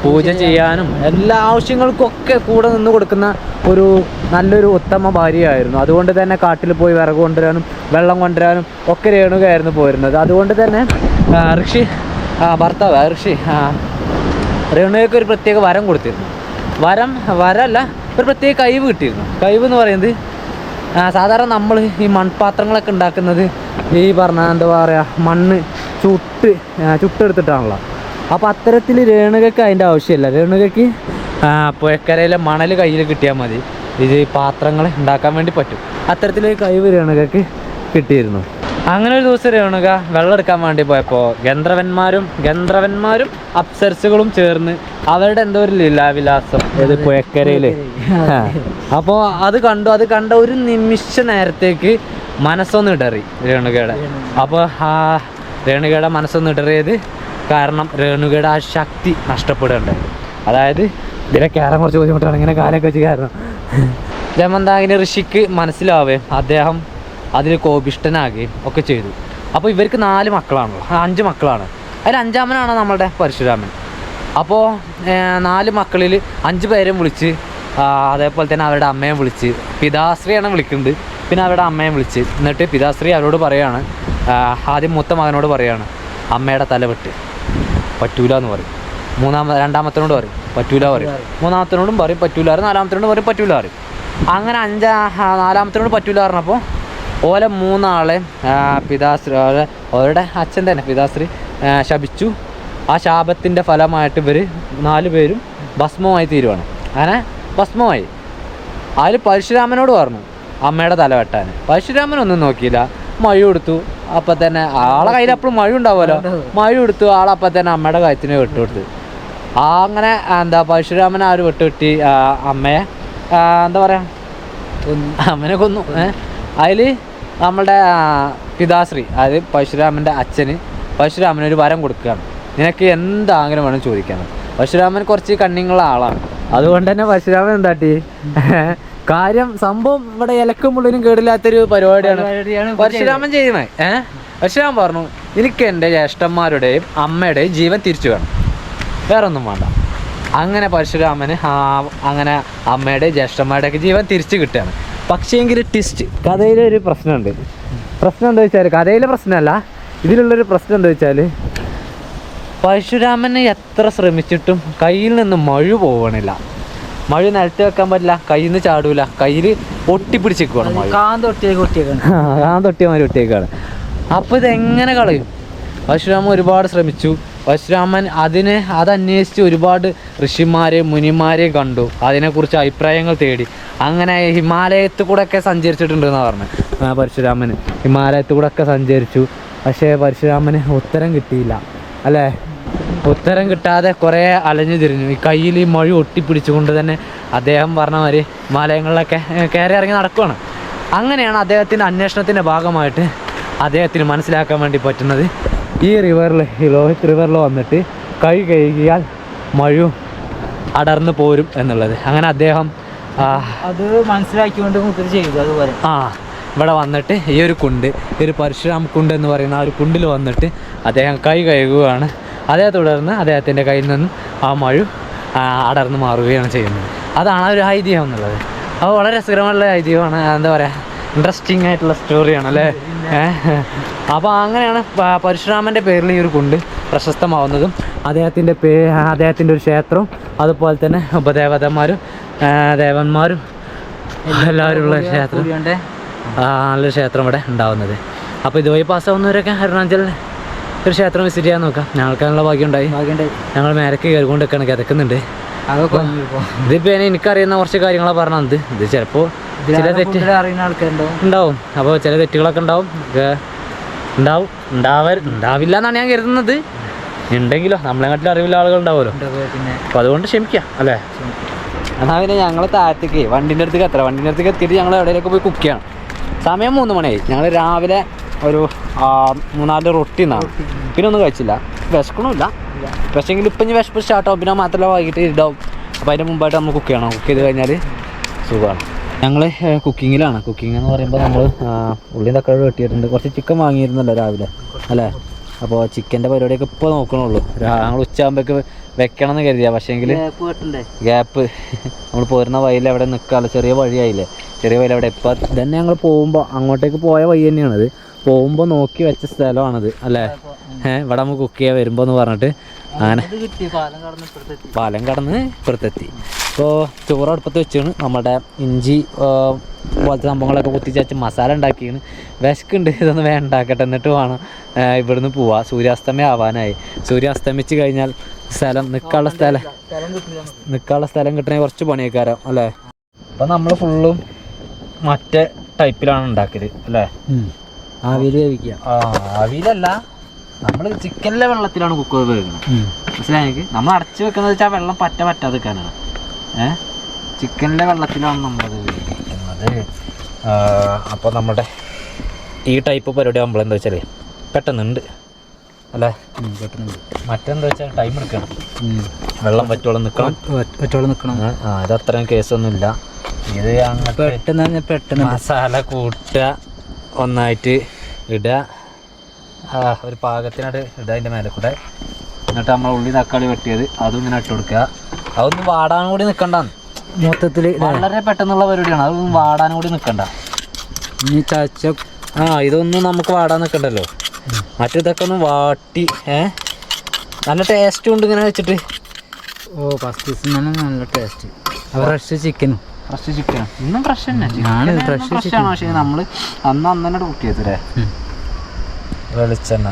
A: പൂജ ചെയ്യാനും എല്ലാ ആവശ്യങ്ങൾക്കൊക്കെ കൂടെ നിന്ന് കൊടുക്കുന്ന ഒരു നല്ലൊരു ഉത്തമ ഭാര്യയായിരുന്നു. അതുകൊണ്ട് തന്നെ കാട്ടിൽ പോയി വിറക് കൊണ്ടുവരാനും വെള്ളം കൊണ്ടുവരാനും ഒക്കെ രേണുകയായിരുന്നു പോരുന്നത്. അതുകൊണ്ട് തന്നെ ഭർത്താവ് ഋഷി രേണുകയ്ക്ക് ഒരു പ്രത്യേക വരം കൊടുത്തിരുന്നു. വരമല്ല, ഒരു പ്രത്യേക കഴിവ് കിട്ടിയിരുന്നു. കഴിവ് എന്ന് പറയുന്നത്, സാധാരണ നമ്മൾ ഈ മൺപാത്രങ്ങളൊക്കെ ഉണ്ടാക്കുന്നത് ഈ പറഞ്ഞ എന്താ പറയുക, മണ്ണ് ചുട്ടെടുത്തിട്ടാണല്ലോ. അപ്പോൾ അത്തരത്തിൽ രേണുകയ്ക്ക് അതിൻ്റെ ആവശ്യമില്ല. രേണുകയ്ക്ക് പുഴക്കരയിലെ മണൽ കയ്യിൽ കിട്ടിയാൽ മതി, ഇത് പാത്രങ്ങൾ ഉണ്ടാക്കാൻ വേണ്ടി പറ്റും. അത്തരത്തിലൊരു കഴിവ് രേണുകയ്ക്ക് കിട്ടിയിരുന്നു. അങ്ങനെ ഒരു ദിവസം രേണുക വെള്ളം എടുക്കാൻ വേണ്ടി പോയപ്പോൾ ഗന്ധർവന്മാരും അപ്സരസുകളും ചേർന്ന് അവരുടെ എന്തോ ഒരു ലീലാവിലാസം ഏത് പുഴക്കരയിൽ. അപ്പോൾ അത് കണ്ട ഒരു നിമിഷ നേരത്തേക്ക് മനസ്സൊന്ന് ഇടറി രേണുകയുടെ. അപ്പോൾ രേണുകയുടെ മനസ്സൊന്ന് ഇടറിയത് കാരണം രേണുകയുടെ ആ ശക്തി നഷ്ടപ്പെടുകയുണ്ടായി. അതായത് ഇതിനെ കയറാൻ കുറച്ച് ബുദ്ധിമുട്ടാണ്, ഇങ്ങനെ കാലൊക്കെ വെച്ച് കയറണം. ജമന്താകിനി ഋഷിക്ക് മനസ്സിലാവുകയും അദ്ദേഹം അതിൽ കോപിഷ്ഠനാകുകയും ഒക്കെ ചെയ്തു. അപ്പോൾ ഇവർക്ക് 4 മക്കളാണല്ലോ, 5 മക്കളാണ്. അതിൽ 5ാമനാണ് നമ്മളുടെ പരശുരാമൻ. അപ്പോൾ 4 മക്കളിൽ 5 പേരെയും വിളിച്ച്, അതേപോലെ തന്നെ അവരുടെ അമ്മയും വിളിച്ച്, പിതാശ്രീയാണ് വിളിക്കുന്നത്, പിന്നെ അവരുടെ അമ്മയും വിളിച്ച്. എന്നിട്ട് പിതാശ്രീ അവരോട് പറയുകയാണ്, ആദ്യം മൂത്ത മകനോട് പറയുകയാണ്, അമ്മയുടെ തല വെട്ട്, പറ്റൂല എന്ന് പറയും. 2ാമത്തിനോട് പറയും പറ്റൂല പറയും, 3ാമത്തിനോടും പറയും പറ്റൂല പറയും, 4ാമത്തിനോട് പറയും പറ്റൂല പറയും. അങ്ങനെ 4ാമത്തിനോട് പറ്റൂല പറഞ്ഞപ്പോൾ ഓലെ 3 ആളെ പിതാശ്രീ, അവരുടെ അച്ഛൻ തന്നെ പിതാശ്രീ ശപിച്ചു. ആ ശാപത്തിൻ്റെ ഫലമായിട്ട് ഇവർ 4 പേരും ഭസ്മമായി തീരുവാണ്. അങ്ങനെ ഭസ്മമായി. അതിൽ പരശുരാമനോട് പറഞ്ഞു അമ്മയുടെ തല വെട്ടാൻ. പരശുരാമനൊന്നും നോക്കിയില്ല, മഴ കൊടുത്തു. അപ്പം തന്നെ ആളെ കയ്യിൽ അപ്പോഴും മഴ ഉണ്ടാവുമല്ലോ, മഴ കൊടുത്തു. ആളപ്പം തന്നെ അമ്മയുടെ കഴുത്തിന് വെട്ടുകൊടുത്തു. അങ്ങനെ എന്താ പരശുരാമനെ ആ ഒരു വെട്ടുവെട്ടി അമ്മയെ എന്താ പറയുക, അമ്മനെ കൊന്നു. അതിൽ നമ്മളുടെ പിതാശ്രീ, അതായത് പരശുരാമൻ്റെ അച്ഛന് പരശുരാമനൊരു വരം കൊടുക്കുകയാണ്, നിനക്ക് എന്താഗ്രഹം വേണം ചോദിക്കാൻ. പരശുരാമൻ കുറച്ച് കണ്ണിങ്ങളുള്ള ആളാണ്. അതുകൊണ്ട് തന്നെ പരശുരാമൻ എന്താട്ടി, കാര്യം സംഭവം ഇവിടെ ഇലക്കുമ്പോഴും കേടില്ലാത്തൊരു പരിപാടിയാണ് പരശുരാമൻ ചെയ്യുന്നത്. പരശുരാമൻ പറഞ്ഞു, എനിക്ക് എൻ്റെ ജ്യേഷ്ഠന്മാരുടെയും അമ്മയുടെയും ജീവൻ തിരിച്ചു വേണം, വേറെ ഒന്നും വേണ്ട. അങ്ങനെ പരശുരാമന് അങ്ങനെ അമ്മയുടെ ജ്യേഷ്ഠന്മാരുടെയൊക്കെ ജീവൻ തിരിച്ചു കിട്ടുകയാണ്. പക്ഷേ എങ്കിൽ ട്വിസ്റ്റ്, കഥയിലൊരു പ്രശ്നമുണ്ട്. പ്രശ്നം എന്താ വെച്ചാൽ, കഥയിലെ പ്രശ്നമല്ല, ഇതിലുള്ളൊരു പ്രശ്നം എന്താ വെച്ചാൽ, പരശുരാമന് എത്ര ശ്രമിച്ചിട്ടും കയ്യിൽ നിന്ന് മഴ പോകണില്ല. മഴ നിലത്ത് വെക്കാൻ പറ്റില്ല, കയ്യിൽ നിന്ന് ചാടൂല, കയ്യിൽ ഒട്ടിപ്പിടിച്ചേക്കുവാണ് മഴ, കാന്തൊട്ടിയ മാതിരി ഒട്ടിയേക്കാണ്. അപ്പോൾ ഇതെങ്ങനെ കളയും? പരശുരാമൻ ഒരുപാട് ശ്രമിച്ചു. പരശുരാമൻ അതന്വേഷിച്ച് ഒരുപാട് ഋഷിമാരെയും മുനിമാരെയും കണ്ടു, അതിനെക്കുറിച്ച് അഭിപ്രായങ്ങൾ തേടി. അങ്ങനെ ഹിമാലയത്തിൽ കൂടെ ഒക്കെ സഞ്ചരിച്ചിട്ടുണ്ടെന്നാണ് പറഞ്ഞത് പരശുരാമന്. ഹിമാലയത്തിൽ കൂടെ ഒക്കെ സഞ്ചരിച്ചു. പക്ഷേ പരശുരാമന് ഉത്തരം കിട്ടിയില്ല അല്ലേ. ഉത്തരം കിട്ടാതെ കുറേ അലഞ്ഞു തിരിഞ്ഞു. ഈ കയ്യിൽ ഈ മഴ ഒട്ടിപ്പിടിച്ചുകൊണ്ട് തന്നെ അദ്ദേഹം പറഞ്ഞ മാതിരി ഹിമാലയങ്ങളിലൊക്കെ കയറി ഇറങ്ങി നടക്കുകയാണ്. അങ്ങനെയാണ് അദ്ദേഹത്തിൻ്റെ അന്വേഷണത്തിൻ്റെ ഭാഗമായിട്ട്
C: അദ്ദേഹത്തിന് മനസ്സിലാക്കാൻ വേണ്ടി പറ്റുന്നത് ഈ റിവറിൽ, ഈ ലോഹിത് റിവറിൽ വന്നിട്ട് കൈ കഴുകിയാൽ മഴയും അടർന്നു പോരും എന്നുള്ളത്. അങ്ങനെ അദ്ദേഹം
B: അത് മനസ്സിലാക്കിക്കൊണ്ട് മുത്തരി ചെയ്തു. അതുപോലെ
C: ഇവിടെ വന്നിട്ട് ഈ ഒരു കുണ്ട്, ഈ ഒരു പരശുരാം കുണ്ട് എന്ന് പറയുന്ന ആ ഒരു കുണ്ടിൽ വന്നിട്ട് അദ്ദേഹം കൈ കഴുകുകയാണ്. അതേ തുടർന്ന് അദ്ദേഹത്തിൻ്റെ കയ്യിൽ നിന്നും ആ മഴ അടർന്നു മാറുകയാണ് ചെയ്യുന്നത്. അതാണ് ആ ഒരു ഐതിഹ്യം എന്നുള്ളത്. അപ്പോൾ വളരെ രസകരമുള്ള ഐതിഹ്യമാണ്, എന്താ പറയുക, ഇൻട്രസ്റ്റിംഗ് ആയിട്ടുള്ള സ്റ്റോറിയാണ് അല്ലേ. അപ്പോൾ അങ്ങനെയാണ് പരശുരാമൻ്റെ പേരിൽ ഈ ഒരു കുണ്ട് പ്രശസ്തമാവുന്നതും അദ്ദേഹത്തിൻ്റെ ഒരു ക്ഷേത്രവും അതുപോലെ തന്നെ ഉപദേവതന്മാരും ദേവന്മാരും എല്ലാവരും ഉള്ള ക്ഷേത്രം, നല്ലൊരു ക്ഷേത്രം ഇവിടെ ഉണ്ടാവുന്നത്. അപ്പോൾ ഇതുവഴി പാസ്സാവുന്നവരൊക്കെ അരുണാചലിൽ ഒരു ക്ഷേത്രം വിസിറ്റ് ചെയ്യാൻ നോക്കാം. ഞങ്ങൾക്കാനുള്ള ഭാഗ്യം ഉണ്ടായി. ഞങ്ങൾ മേലേക്ക് കയറിക്കൊണ്ടൊക്കെയാണ് കിതക്കുന്നുണ്ട്. ഇതിപ്പോൾ എനിക്കറിയുന്ന കുറച്ച് കാര്യങ്ങളാണ് പറഞ്ഞത്. ഇത് ചിലപ്പോൾ ചില തെറ്റ്
B: അറിയുന്ന ആൾക്കാരുണ്ടാവും
C: ഉണ്ടാവും. അപ്പോൾ ചില തെറ്റുകളൊക്കെ ഉണ്ടാവില്ല എന്നാണ് ഞാൻ കരുതുന്നത്. ഉണ്ടെങ്കിലോ നമ്മളെക്കാട്ടിലും അറിവില്ല ആളുകൾ ഉണ്ടാവുമല്ലോ. അപ്പോൾ അതുകൊണ്ട് ക്ഷമിക്കാം അല്ലേ. എന്നാൽ പിന്നെ ഞങ്ങൾ താഴത്തേക്ക് വണ്ടിൻ്റെ അടുത്തേക്ക് എത്തിയിട്ട് ഞങ്ങൾ എവിടെയൊക്കെ പോയി കുക്ക് ചെയ്യണം. സമയം 3 മണിയായി. ഞങ്ങൾ രാവിലെ ഒരു 3-4 റൊട്ടി നിന്നാണ്, പിന്നെ ഒന്നും കഴിച്ചില്ല. വിശക്കണമില്ല. പക്ഷേങ്കിൽ ഇപ്പം ഇനി വിശപ്പ് സ്റ്റാർട്ടാവും. പിന്നെ മാത്രമല്ല വൈകിട്ട് ഇരുടാവും. അപ്പോൾ അതിൻ്റെ മുമ്പായിട്ട് നമ്മൾ കുക്ക് ചെയ്യണം. കുക്ക് ചെയ്ത് കഴിഞ്ഞാൽ സുഖമാണ്. ഞങ്ങൾ കുക്കിങ്ങിലാണ്. കുക്കിംഗ് എന്ന് പറയുമ്പോൾ നമ്മൾ ഉള്ളിയും തക്കാളി വെട്ടിയിട്ടുണ്ട്. കുറച്ച് ചിക്കൻ വാങ്ങിയിരുന്നല്ലോ രാവിലെ അല്ലേ. അപ്പോൾ ചിക്കൻ്റെ പരിപാടിയൊക്കെ ഇപ്പോൾ നോക്കണുള്ളൂ. ഞങ്ങൾ ഉച്ചയാകുമ്പോഴേക്ക് വെക്കണം എന്ന് കരുതിയാൽ, പക്ഷേങ്കിൽ ഗ്യാപ്പ് നമ്മൾ പോരുന്ന വഴിയിൽ എവിടെ നിൽക്കാമല്ലോ. ചെറിയ വഴിയായില്ലേ, ചെറിയ വഴി അവിടെ. ഇപ്പം തന്നെ ഞങ്ങൾ പോകുമ്പോൾ അങ്ങോട്ടേക്ക് പോയ വഴി തന്നെയാണത്. പോകുമ്പോൾ നോക്കി വെച്ച സ്ഥലമാണത് അല്ലേ. ഇവിടെ നമുക്ക് കുക്ക് ചെയ്യാൻ വരുമ്പോൾ എന്ന് പറഞ്ഞിട്ട് അങ്ങനെ പാലം കടന്ന് ഇപ്പുറത്തെത്തി. ഇപ്പോൾ ചോറ് അടുപ്പത്ത് വെച്ചാണ്. നമ്മുടെ ഇഞ്ചി പോലത്തെ സംഭവങ്ങളൊക്കെ കുത്തിച്ചേച്ച് മസാല ഉണ്ടാക്കിയാണ്. വിശക്കുണ്ട്, ഇതൊന്ന് വേണ്ടാക്കട്ടെ, എന്നിട്ട് വേണം ഇവിടുന്ന് പോവാം. സൂര്യാസ്തമയം ആവാനായി. സൂര്യൻ അസ്തമിച്ച് കഴിഞ്ഞാൽ നിൽക്കാനുള്ള സ്ഥലം കിട്ടണമെങ്കിൽ കുറച്ച് പണിയേക്കാരം അല്ലേ. അപ്പം നമ്മൾ ഫുള്ളും മറ്റേ ടൈപ്പിലാണ് ഉണ്ടാക്കല് അല്ലേ.
B: ആവിയിൽ വേവിക്കുക.
C: ആവിയിലല്ല, നമ്മൾ ചിക്കനിലെ വെള്ളത്തിലാണ് കുക്കർ വേവിക്കുന്നത്. മനസ്സിലായി എനിക്ക്. നമ്മൾ അടച്ചു വെക്കുന്നത് വെച്ചാൽ വെള്ളം പറ്റാതെ വെക്കാനാണ്. ചിക്കനിലെ വെള്ളത്തിലാണ് നമ്മളത് വേവിക്കുന്നത്. അപ്പോൾ നമ്മുടെ ഈ ടൈപ്പ് പരിപാടി ആകുമ്പോൾ എന്താ വെച്ചാൽ പെട്ടെന്നുണ്ട് അല്ലേ. പെട്ടെന്നുണ്ട്. മറ്റെന്താ വെച്ചാൽ ടൈം എടുക്കണം. വെള്ളം വറ്റോളം നിൽക്കണം. ഇത് അത്രയും കേസൊന്നുമില്ല. ഇത് അങ്ങോട്ട് പെട്ടെന്ന് മസാല കൂട്ടുക, ഒന്നായിട്ട് ഇടുക, ഒരു പാകത്തിനായിട്ട് ഇടുക അതിൻ്റെ മേലെ കൂടെ. എന്നിട്ട് നമ്മൾ ഉള്ളി തക്കാളി വെട്ടിയത് അതും ഇങ്ങനെ ഇട്ട് കൊടുക്കുക. അതൊന്നും വാടാൻ കൂടി നിൽക്കണ്ടാന്ന്.
B: മൊത്തത്തിൽ
C: വളരെ പെട്ടെന്നുള്ള പരിപാടിയാണ്. അതൊന്നും വാടാൻ കൂടി നിൽക്കണ്ട. ഇതൊന്നും നമുക്ക് വാടാൻ നിൽക്കണ്ടല്ലോ. മറ്റേതൊക്കെ ഒന്ന് വാട്ടി നല്ല ടേസ്റ്റും ഉണ്ട് ഇങ്ങനെ വെച്ചിട്ട്.
B: ഫസ്റ്റ് നല്ല ടേസ്റ്റ്. ഫ്രഷ് ചിക്കനും
C: ഇന്നും ഫ്രഷ് തന്നെ. ഫ്രഷാണ്. പക്ഷേ നമ്മൾ അന്ന് തന്നെ കുക്ക് ചെയ്തല്ലേ. വെളിച്ചെണ്ണ.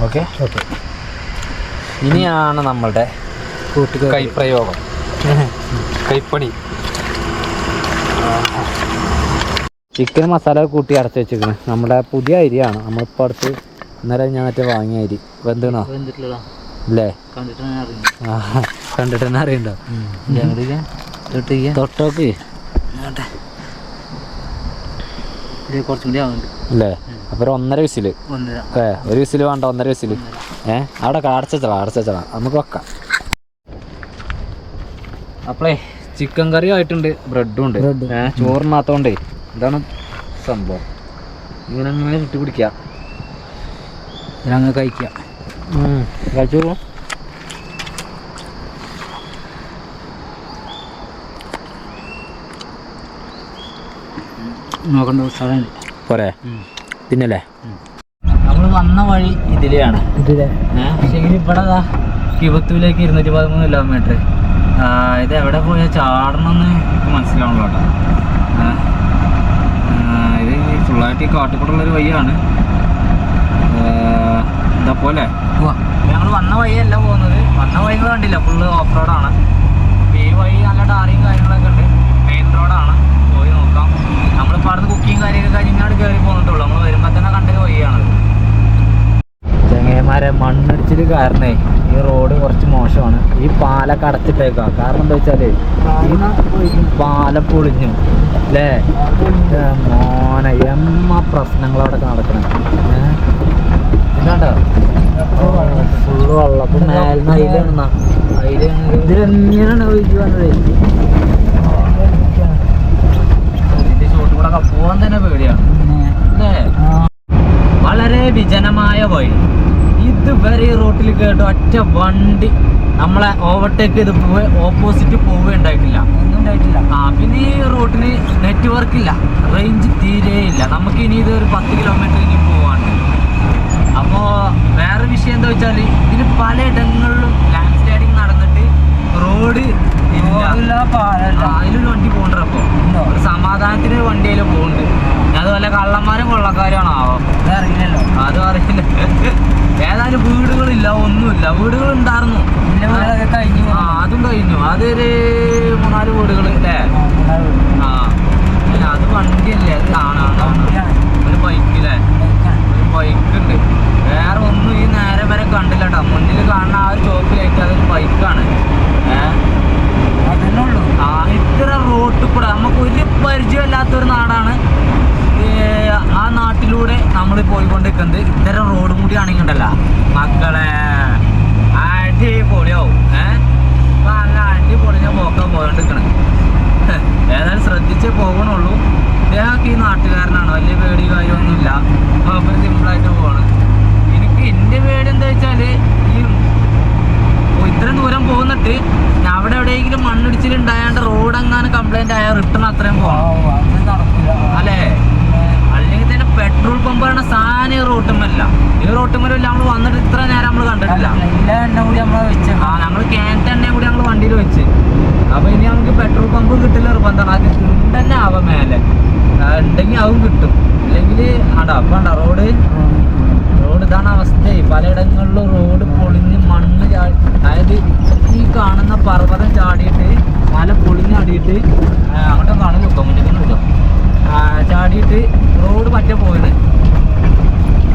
C: ഓക്കെ. ഇനിയാണ് നമ്മളുടെ കൈപ്രയോഗം, കൈപ്പണി. ചിക്കൻ മസാല കൂട്ടി അടച്ച് വെച്ചിരിക്കണ്. നമ്മുടെ പുതിയ അരിയാണ്. നമ്മളിപ്പോൾ അടുത്ത് ഇന്നലെ ഞാൻ മറ്റേ വാങ്ങിയ അരി. വെന്തണോ അല്ലേ? കണ്ടിട്ട് തന്നെ അറിയണ്ടോ? തൊട്ടോക്ക്
B: കുറച്ചും കൂടി ആവുന്നുണ്ട്
C: അല്ലേ. അപ്പോൾ ഒരു 1.5 വിസില്. ഒരു വിസില് വേണ്ട, 1.5 വിസില്. അവിടെ അടച്ചാ നമുക്ക് വെക്കാം. അപ്പോളേ ചിക്കൻ കറി ആയിട്ടുണ്ട്, ബ്രെഡും ഉണ്ട്. ചോറിനകത്തോണ്ടേ ഇതാണ് സംഭവം. ഇങ്ങനെ ചുറ്റി പിടിക്കുക,
B: അങ്ങനെ കഴിക്കുക.
C: കഴിച്ചോളൂ.
B: നോക്കണ്ട സ്ഥലമുണ്ട്
C: പോരെ. പിന്നല്ലേ
B: നമ്മൾ വന്ന വഴി ഇതിലെയാണ്. പക്ഷേ ഇവിടെ കിബത്തുവിലേക്ക് 213 കിലോമീറ്റർ. ഇത് എവിടെ പോയാൽ ചാടണമെന്ന് എനിക്ക് മനസ്സിലാവണല്ലോ കേട്ടോ. ഇത് ഫുള്ളായിട്ട് ഈ കാട്ടിക്കൂടുള്ളൊരു വഴിയാണ്. എന്താ പോലെ ഞങ്ങൾ വന്ന വഴിയല്ല പോകുന്നത്. വന്ന വഴികൾ കണ്ടില്ല, ഫുള്ള് ഓഫ് റോഡാണ്. ഈ വഴി നല്ല ടാറിയും കാര്യങ്ങളൊക്കെ ഉണ്ട്. മെയിൻ റോഡാണ്. പോയി നോക്കാം. നമ്മളിപ്പോൾ അവിടെ നിന്ന് കുക്കിങ് കാര്യമൊക്കെ കഴിഞ്ഞാൽ കയറി പോകുന്നുള്ളൂ. നമ്മൾ വരുമ്പോൾ തന്നെ കണ്ടൊരു വഴിയാണത്.
C: ചെങ്ങന്മാരെ മണ്ണടിച്ചിട്ട് കാരണേ ഈ റോഡ് കുറച്ച് മോശമാണ്. ഈ പാലം
A: പാലൊക്കെ അടച്ചിട്ടേക്കാം. കാരണം എന്താ വെച്ചാല് പാലം പൊളിഞ്ഞു അല്ലേ മോനെ എമ്മ പ്രശ്നങ്ങളവിടെ നടക്കണം. എന്താണ്ടോ ഫുള്ള് വെള്ളം. അപ്പൊ മേലിന് അയിലാണ് ഇതിലെങ്ങനെയാണ് ഒഴിച്ചു വന്നത്. ഇതിന്റെ ചോട്ട് കൂടെ പോവാൻ തന്നെ പേടിയാണ് അല്ലേ. വളരെ വിജനമായ വഴി. ഇതുവരെ ഈ റോട്ടിൽ കേട്ടു ഒറ്റ വണ്ടി നമ്മളെ ഓവർടേക്ക് ചെയ്ത് ഓപ്പോസിറ്റ് പോവുകയുണ്ടായിട്ടില്ല, ഒന്നും ഉണ്ടായിട്ടില്ല. പിന്നെ ഈ റോട്ടിന് നെറ്റ്വർക്ക് ഇല്ല, റേഞ്ച് തീരെ ഇല്ല. നമുക്ക് ഇനി ഇത് ഒരു 10 കിലോമീറ്റർ ഇനി പോവാണ്ട്. അപ്പോൾ വേറെ വിഷയം എന്താ വെച്ചാൽ ഇതിന് പലയിടങ്ങളിലും ലാൻഡ് സ്ലൈഡിങ് നടന്നിട്ട് റോഡ് അതിലൊരു വണ്ടി പോകണ്ട. അപ്പോൾ ഒരു സമാധാനത്തിന് വണ്ടി അതിൽ പോകുന്നുണ്ട്. അതുപോലെ കള്ളന്മാരും കൊള്ളക്കാരും ആവോ അറിയില്ലല്ലോ, അതും അറിയില്ല. ഏതായാലും വീടുകളില്ല, ഒന്നുമില്ല. വീടുകൾ ഉണ്ടായിരുന്നു, അതും കഴിഞ്ഞു. അതൊരു 3-4 വീടുകൾ അല്ലേ. അത് വണ്ടിയല്ലേ, അത് കാണാണ് ഒരു ബൈക്കില്ലേ, ഒരു ബൈക്കുണ്ട്. വേറെ ഒന്നും ഈ നേരെ വരെ കണ്ടില്ല കേട്ടോ. മുന്നിൽ കാണുന്ന ആ ഒരു ചോപ്പിലേക്ക് അതൊരു ബൈക്കാണ്. അതിനുള്ളൂ. ഇത്ര റോട്ടിൽ കൂടെ നമുക്ക് ഒരു പരിചയമില്ലാത്തൊരു നാടാണ് ആ നാട്ടിലൂടെ നമ്മൾ പോയിക്കൊണ്ടിരിക്കുന്നത്. ഇത്തരം റോഡും കൂടി ആണെങ്കിണ്ടല്ലോ മക്കളെ അടിപൊളിയാവും. നല്ല അടിപൊളിഞ്ഞ പോക്കാൻ പോയോണ്ടിരിക്കണേ. ഏതായാലും ശ്രദ്ധിച്ചേ പോകണുള്ളൂ. ഇദ്ദേഹമൊക്കെ ഈ നാട്ടുകാരനാണ്, വലിയ പേടി കാര്യമൊന്നുമില്ല. അപ്പോൾ സിമ്പിളായിട്ട് പോവാണ്. എനിക്ക് എൻ്റെ പേടി എന്താ വെച്ചാൽ ഈ ഇത്രയും ദൂരം പോകുന്നിട്ട് അവിടെ എവിടെയെങ്കിലും മണ്ണിടിച്ചിലുണ്ടായാണ്ട് റോഡ് എങ്ങാനും കംപ്ലൈന്റ് ആയാൽ റിട്ടേൺ അത്രയും പോകാം അല്ലേ. അല്ലെങ്കിൽ തന്നെ പെട്രോൾ പമ്പ് പറഞ്ഞ സാധനം ഈ റോട്ടുമല്ല. ഈ റോട്ടുമല്ല നമ്മൾ വന്നിട്ട് ഇത്ര നേരം നമ്മൾ കണ്ടിട്ടില്ല. ഞങ്ങൾ ക്യാൻറ്റ് എണ്ണയും കൂടി ഞങ്ങൾ വണ്ടിയിൽ വെച്ച്. അപ്പൊ ഇനി നമുക്ക് പെട്രോൾ പമ്പ് കിട്ടില്ല നിർബന്ധമാണ്. അത് തന്നെ ആവാം മേലെ ഉണ്ടെങ്കിൽ അതും കിട്ടും. ഇല്ലെങ്കിൽ അപ്പണ്ട റോഡ് ഇതാണ് അവസ്ഥ. പലയിടങ്ങളിലും റോഡ് പൊളിഞ്ഞ് മണ്ണ് ചാടി, അതായത് ഈ കാണുന്ന പർവ്വതം ചാടിയിട്ട് മല പൊളിഞ്ഞാടിയിട്ട് അങ്ങോട്ട് കാണും നോക്കാം, മുന്നിൽ ചാടിയിട്ട് റോഡ് പറ്റ പോയത്.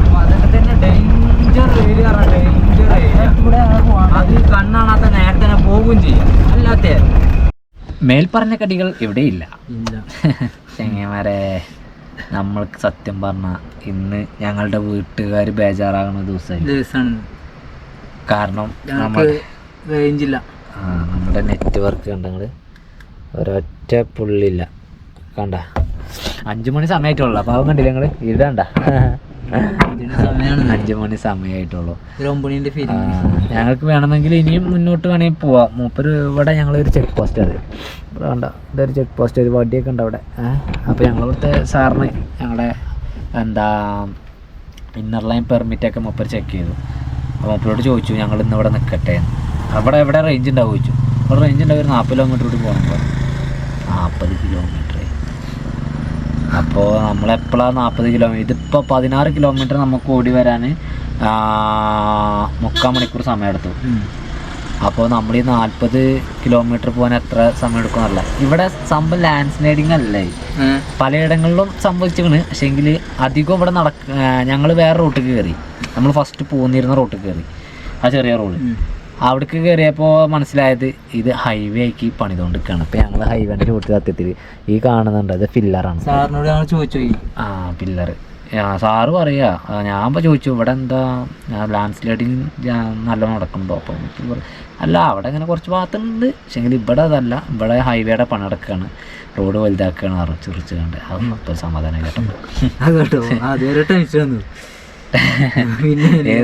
A: അപ്പൊ അതൊക്കെ തന്നെ ഡേഞ്ചർ ഏരിയ ആണ്, ഡേഞ്ചർ ഏരിയ. അത് കണ്ണാണാത്ത നേരത്തെ തന്നെ പോവുകയും ചെയ്യും. അല്ലാത്ത മേൽപ്പറഞ്ഞ കടികൾ ഇവിടെയില്ല ചെങ്ങന്മാരെ. നമ്മൾക്ക് സത്യം പറഞ്ഞാൽ ഇന്ന് ഞങ്ങളുടെ വീട്ടുകാർ ബേജാറാകുന്ന ദിവസമാണ്. കാരണം റേഞ്ചില്ല, നമ്മുടെ നെറ്റ്വർക്ക് കണ്ടങ്ങൾ ഒരൊറ്റ പുള്ളില്ല. കണ്ട 5 മണി സമയമായിട്ടുള്ളൂ. അപ്പോൾ അത് കണ്ടില്ല നിങ്ങൾ ഇടണ്ട, 5 മണി സമയമായിട്ടുള്ളൂ. ഞങ്ങൾക്ക് വേണമെങ്കിൽ ഇനിയും മുന്നോട്ട് വേണമെങ്കിൽ പോവാം. മൂപ്പര് ഇവിടെ ഞങ്ങളൊരു ചെക്ക് പോസ്റ്റ്, അത് ഇവിടെ വേണ്ട, ഇതൊരു ചെക്ക് പോസ്റ്റ്, ഒരു വണ്ടിയൊക്കെ ഉണ്ട് അവിടെ. അപ്പോൾ ഞങ്ങളിവിടുത്തെ സാറിന് ഞങ്ങളുടെ ഇന്നർ ലൈൻ പെർമിറ്റൊക്കെ മൂപ്പര് ചെക്ക് ചെയ്തു. അപ്പോൾ മൂപ്പരോട് ചോദിച്ചു ഞങ്ങൾ ഇന്ന് ഇവിടെ നിൽക്കട്ടെ. അവിടെ എവിടെ റേഞ്ച് ഉണ്ടാവും ചോദിച്ചു. അവിടെ റേഞ്ച് ഉണ്ടാവും, ഒരു 40 കിലോമീറ്റർ കൂടി പോകണം. 40 കിലോമീറ്റർ. അപ്പോൾ നമ്മളെപ്പോഴാണ് 40 കിലോമീറ്റർ, ഇതിപ്പോൾ 16 കിലോമീറ്റർ നമുക്ക് ഓടി വരാൻ 3/4 മണിക്കൂർ സമയം എടുത്തു. അപ്പോൾ നമ്മൾ ഈ 40 കിലോമീറ്റർ പോകാൻ എത്ര സമയം എടുക്കുമെന്നല്ല. ഇവിടെ സംഭവം ലാൻഡ് സ്ലൈഡിങ് അല്ലേ, പലയിടങ്ങളിലും സംഭവിച്ചിരിക്കണ്. പക്ഷേ എങ്കിൽ അധികം ഇവിടെ ഞങ്ങൾ വേറെ റൂട്ടിൽ കയറി. നമ്മൾ ഫസ്റ്റ് പോന്നിരുന്ന റൂട്ടിൽ കയറി, ആ ചെറിയ റോഡ്. അവിടേക്ക് കയറിയപ്പോൾ മനസ്സിലായത് ഇത് ഹൈവേ ആക്കി പണിതുകൊണ്ടിരിക്കുകയാണ്. അപ്പോൾ ഞങ്ങൾ ഹൈവേൻ്റെ റൂട്ടിൽ സത്യത്തിൽ ഈ കാണുന്നുണ്ട്, അത് പില്ലറാണ്. സാറിനോട് ഞങ്ങൾ ചോദിച്ചു, പില്ലർ. സാറ് പറയുക, ഞാൻ ഇപ്പോൾ ചോദിച്ചു ഇവിടെ എന്താ ലാൻഡ് സ്ലൈഡിങ് നല്ലോണം നടക്കുന്നുണ്ടോ. അപ്പം അല്ല, അവിടെ ഇങ്ങനെ കുറച്ച് ഭാഗത്തുണ്ട്, പക്ഷേങ്കിൽ ഇവിടെ അതല്ല, ഇവിടെ ഹൈവേയുടെ പണി നടക്കുകയാണ്, റോഡ് വലുതാക്കുകയാണ് പറഞ്ഞു ചിറിച്ച് കണ്ട്. അതൊന്നും ഇപ്പോൾ സമാധാനം കേട്ടോ. അതുവരെ ടെൻഷൻ വന്നു.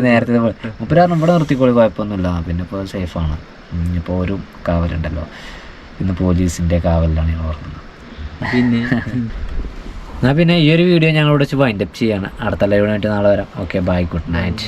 A: നേരത്തെ മുപ്പരാറിന് ഇവിടെ നിർത്തിക്കോളി, കുഴപ്പമൊന്നുമില്ല. പിന്നെ ഇപ്പോൾ സേഫാണ്. ഇപ്പോൾ ഒരു കാവലുണ്ടല്ലോ, ഇന്ന് പോലീസിൻ്റെ കാവലിലാണ് ഞങ്ങൾ ഓർക്കുന്നത്. പിന്നെ ഈ ഒരു വീഡിയോ ഞങ്ങളിവിടെ വെച്ച് വൈൻഡപ്പ് ചെയ്യാണ്. അടുത്ത ലൈവിനായിട്ട് നാളെ വരാം. Okay, bye, good night.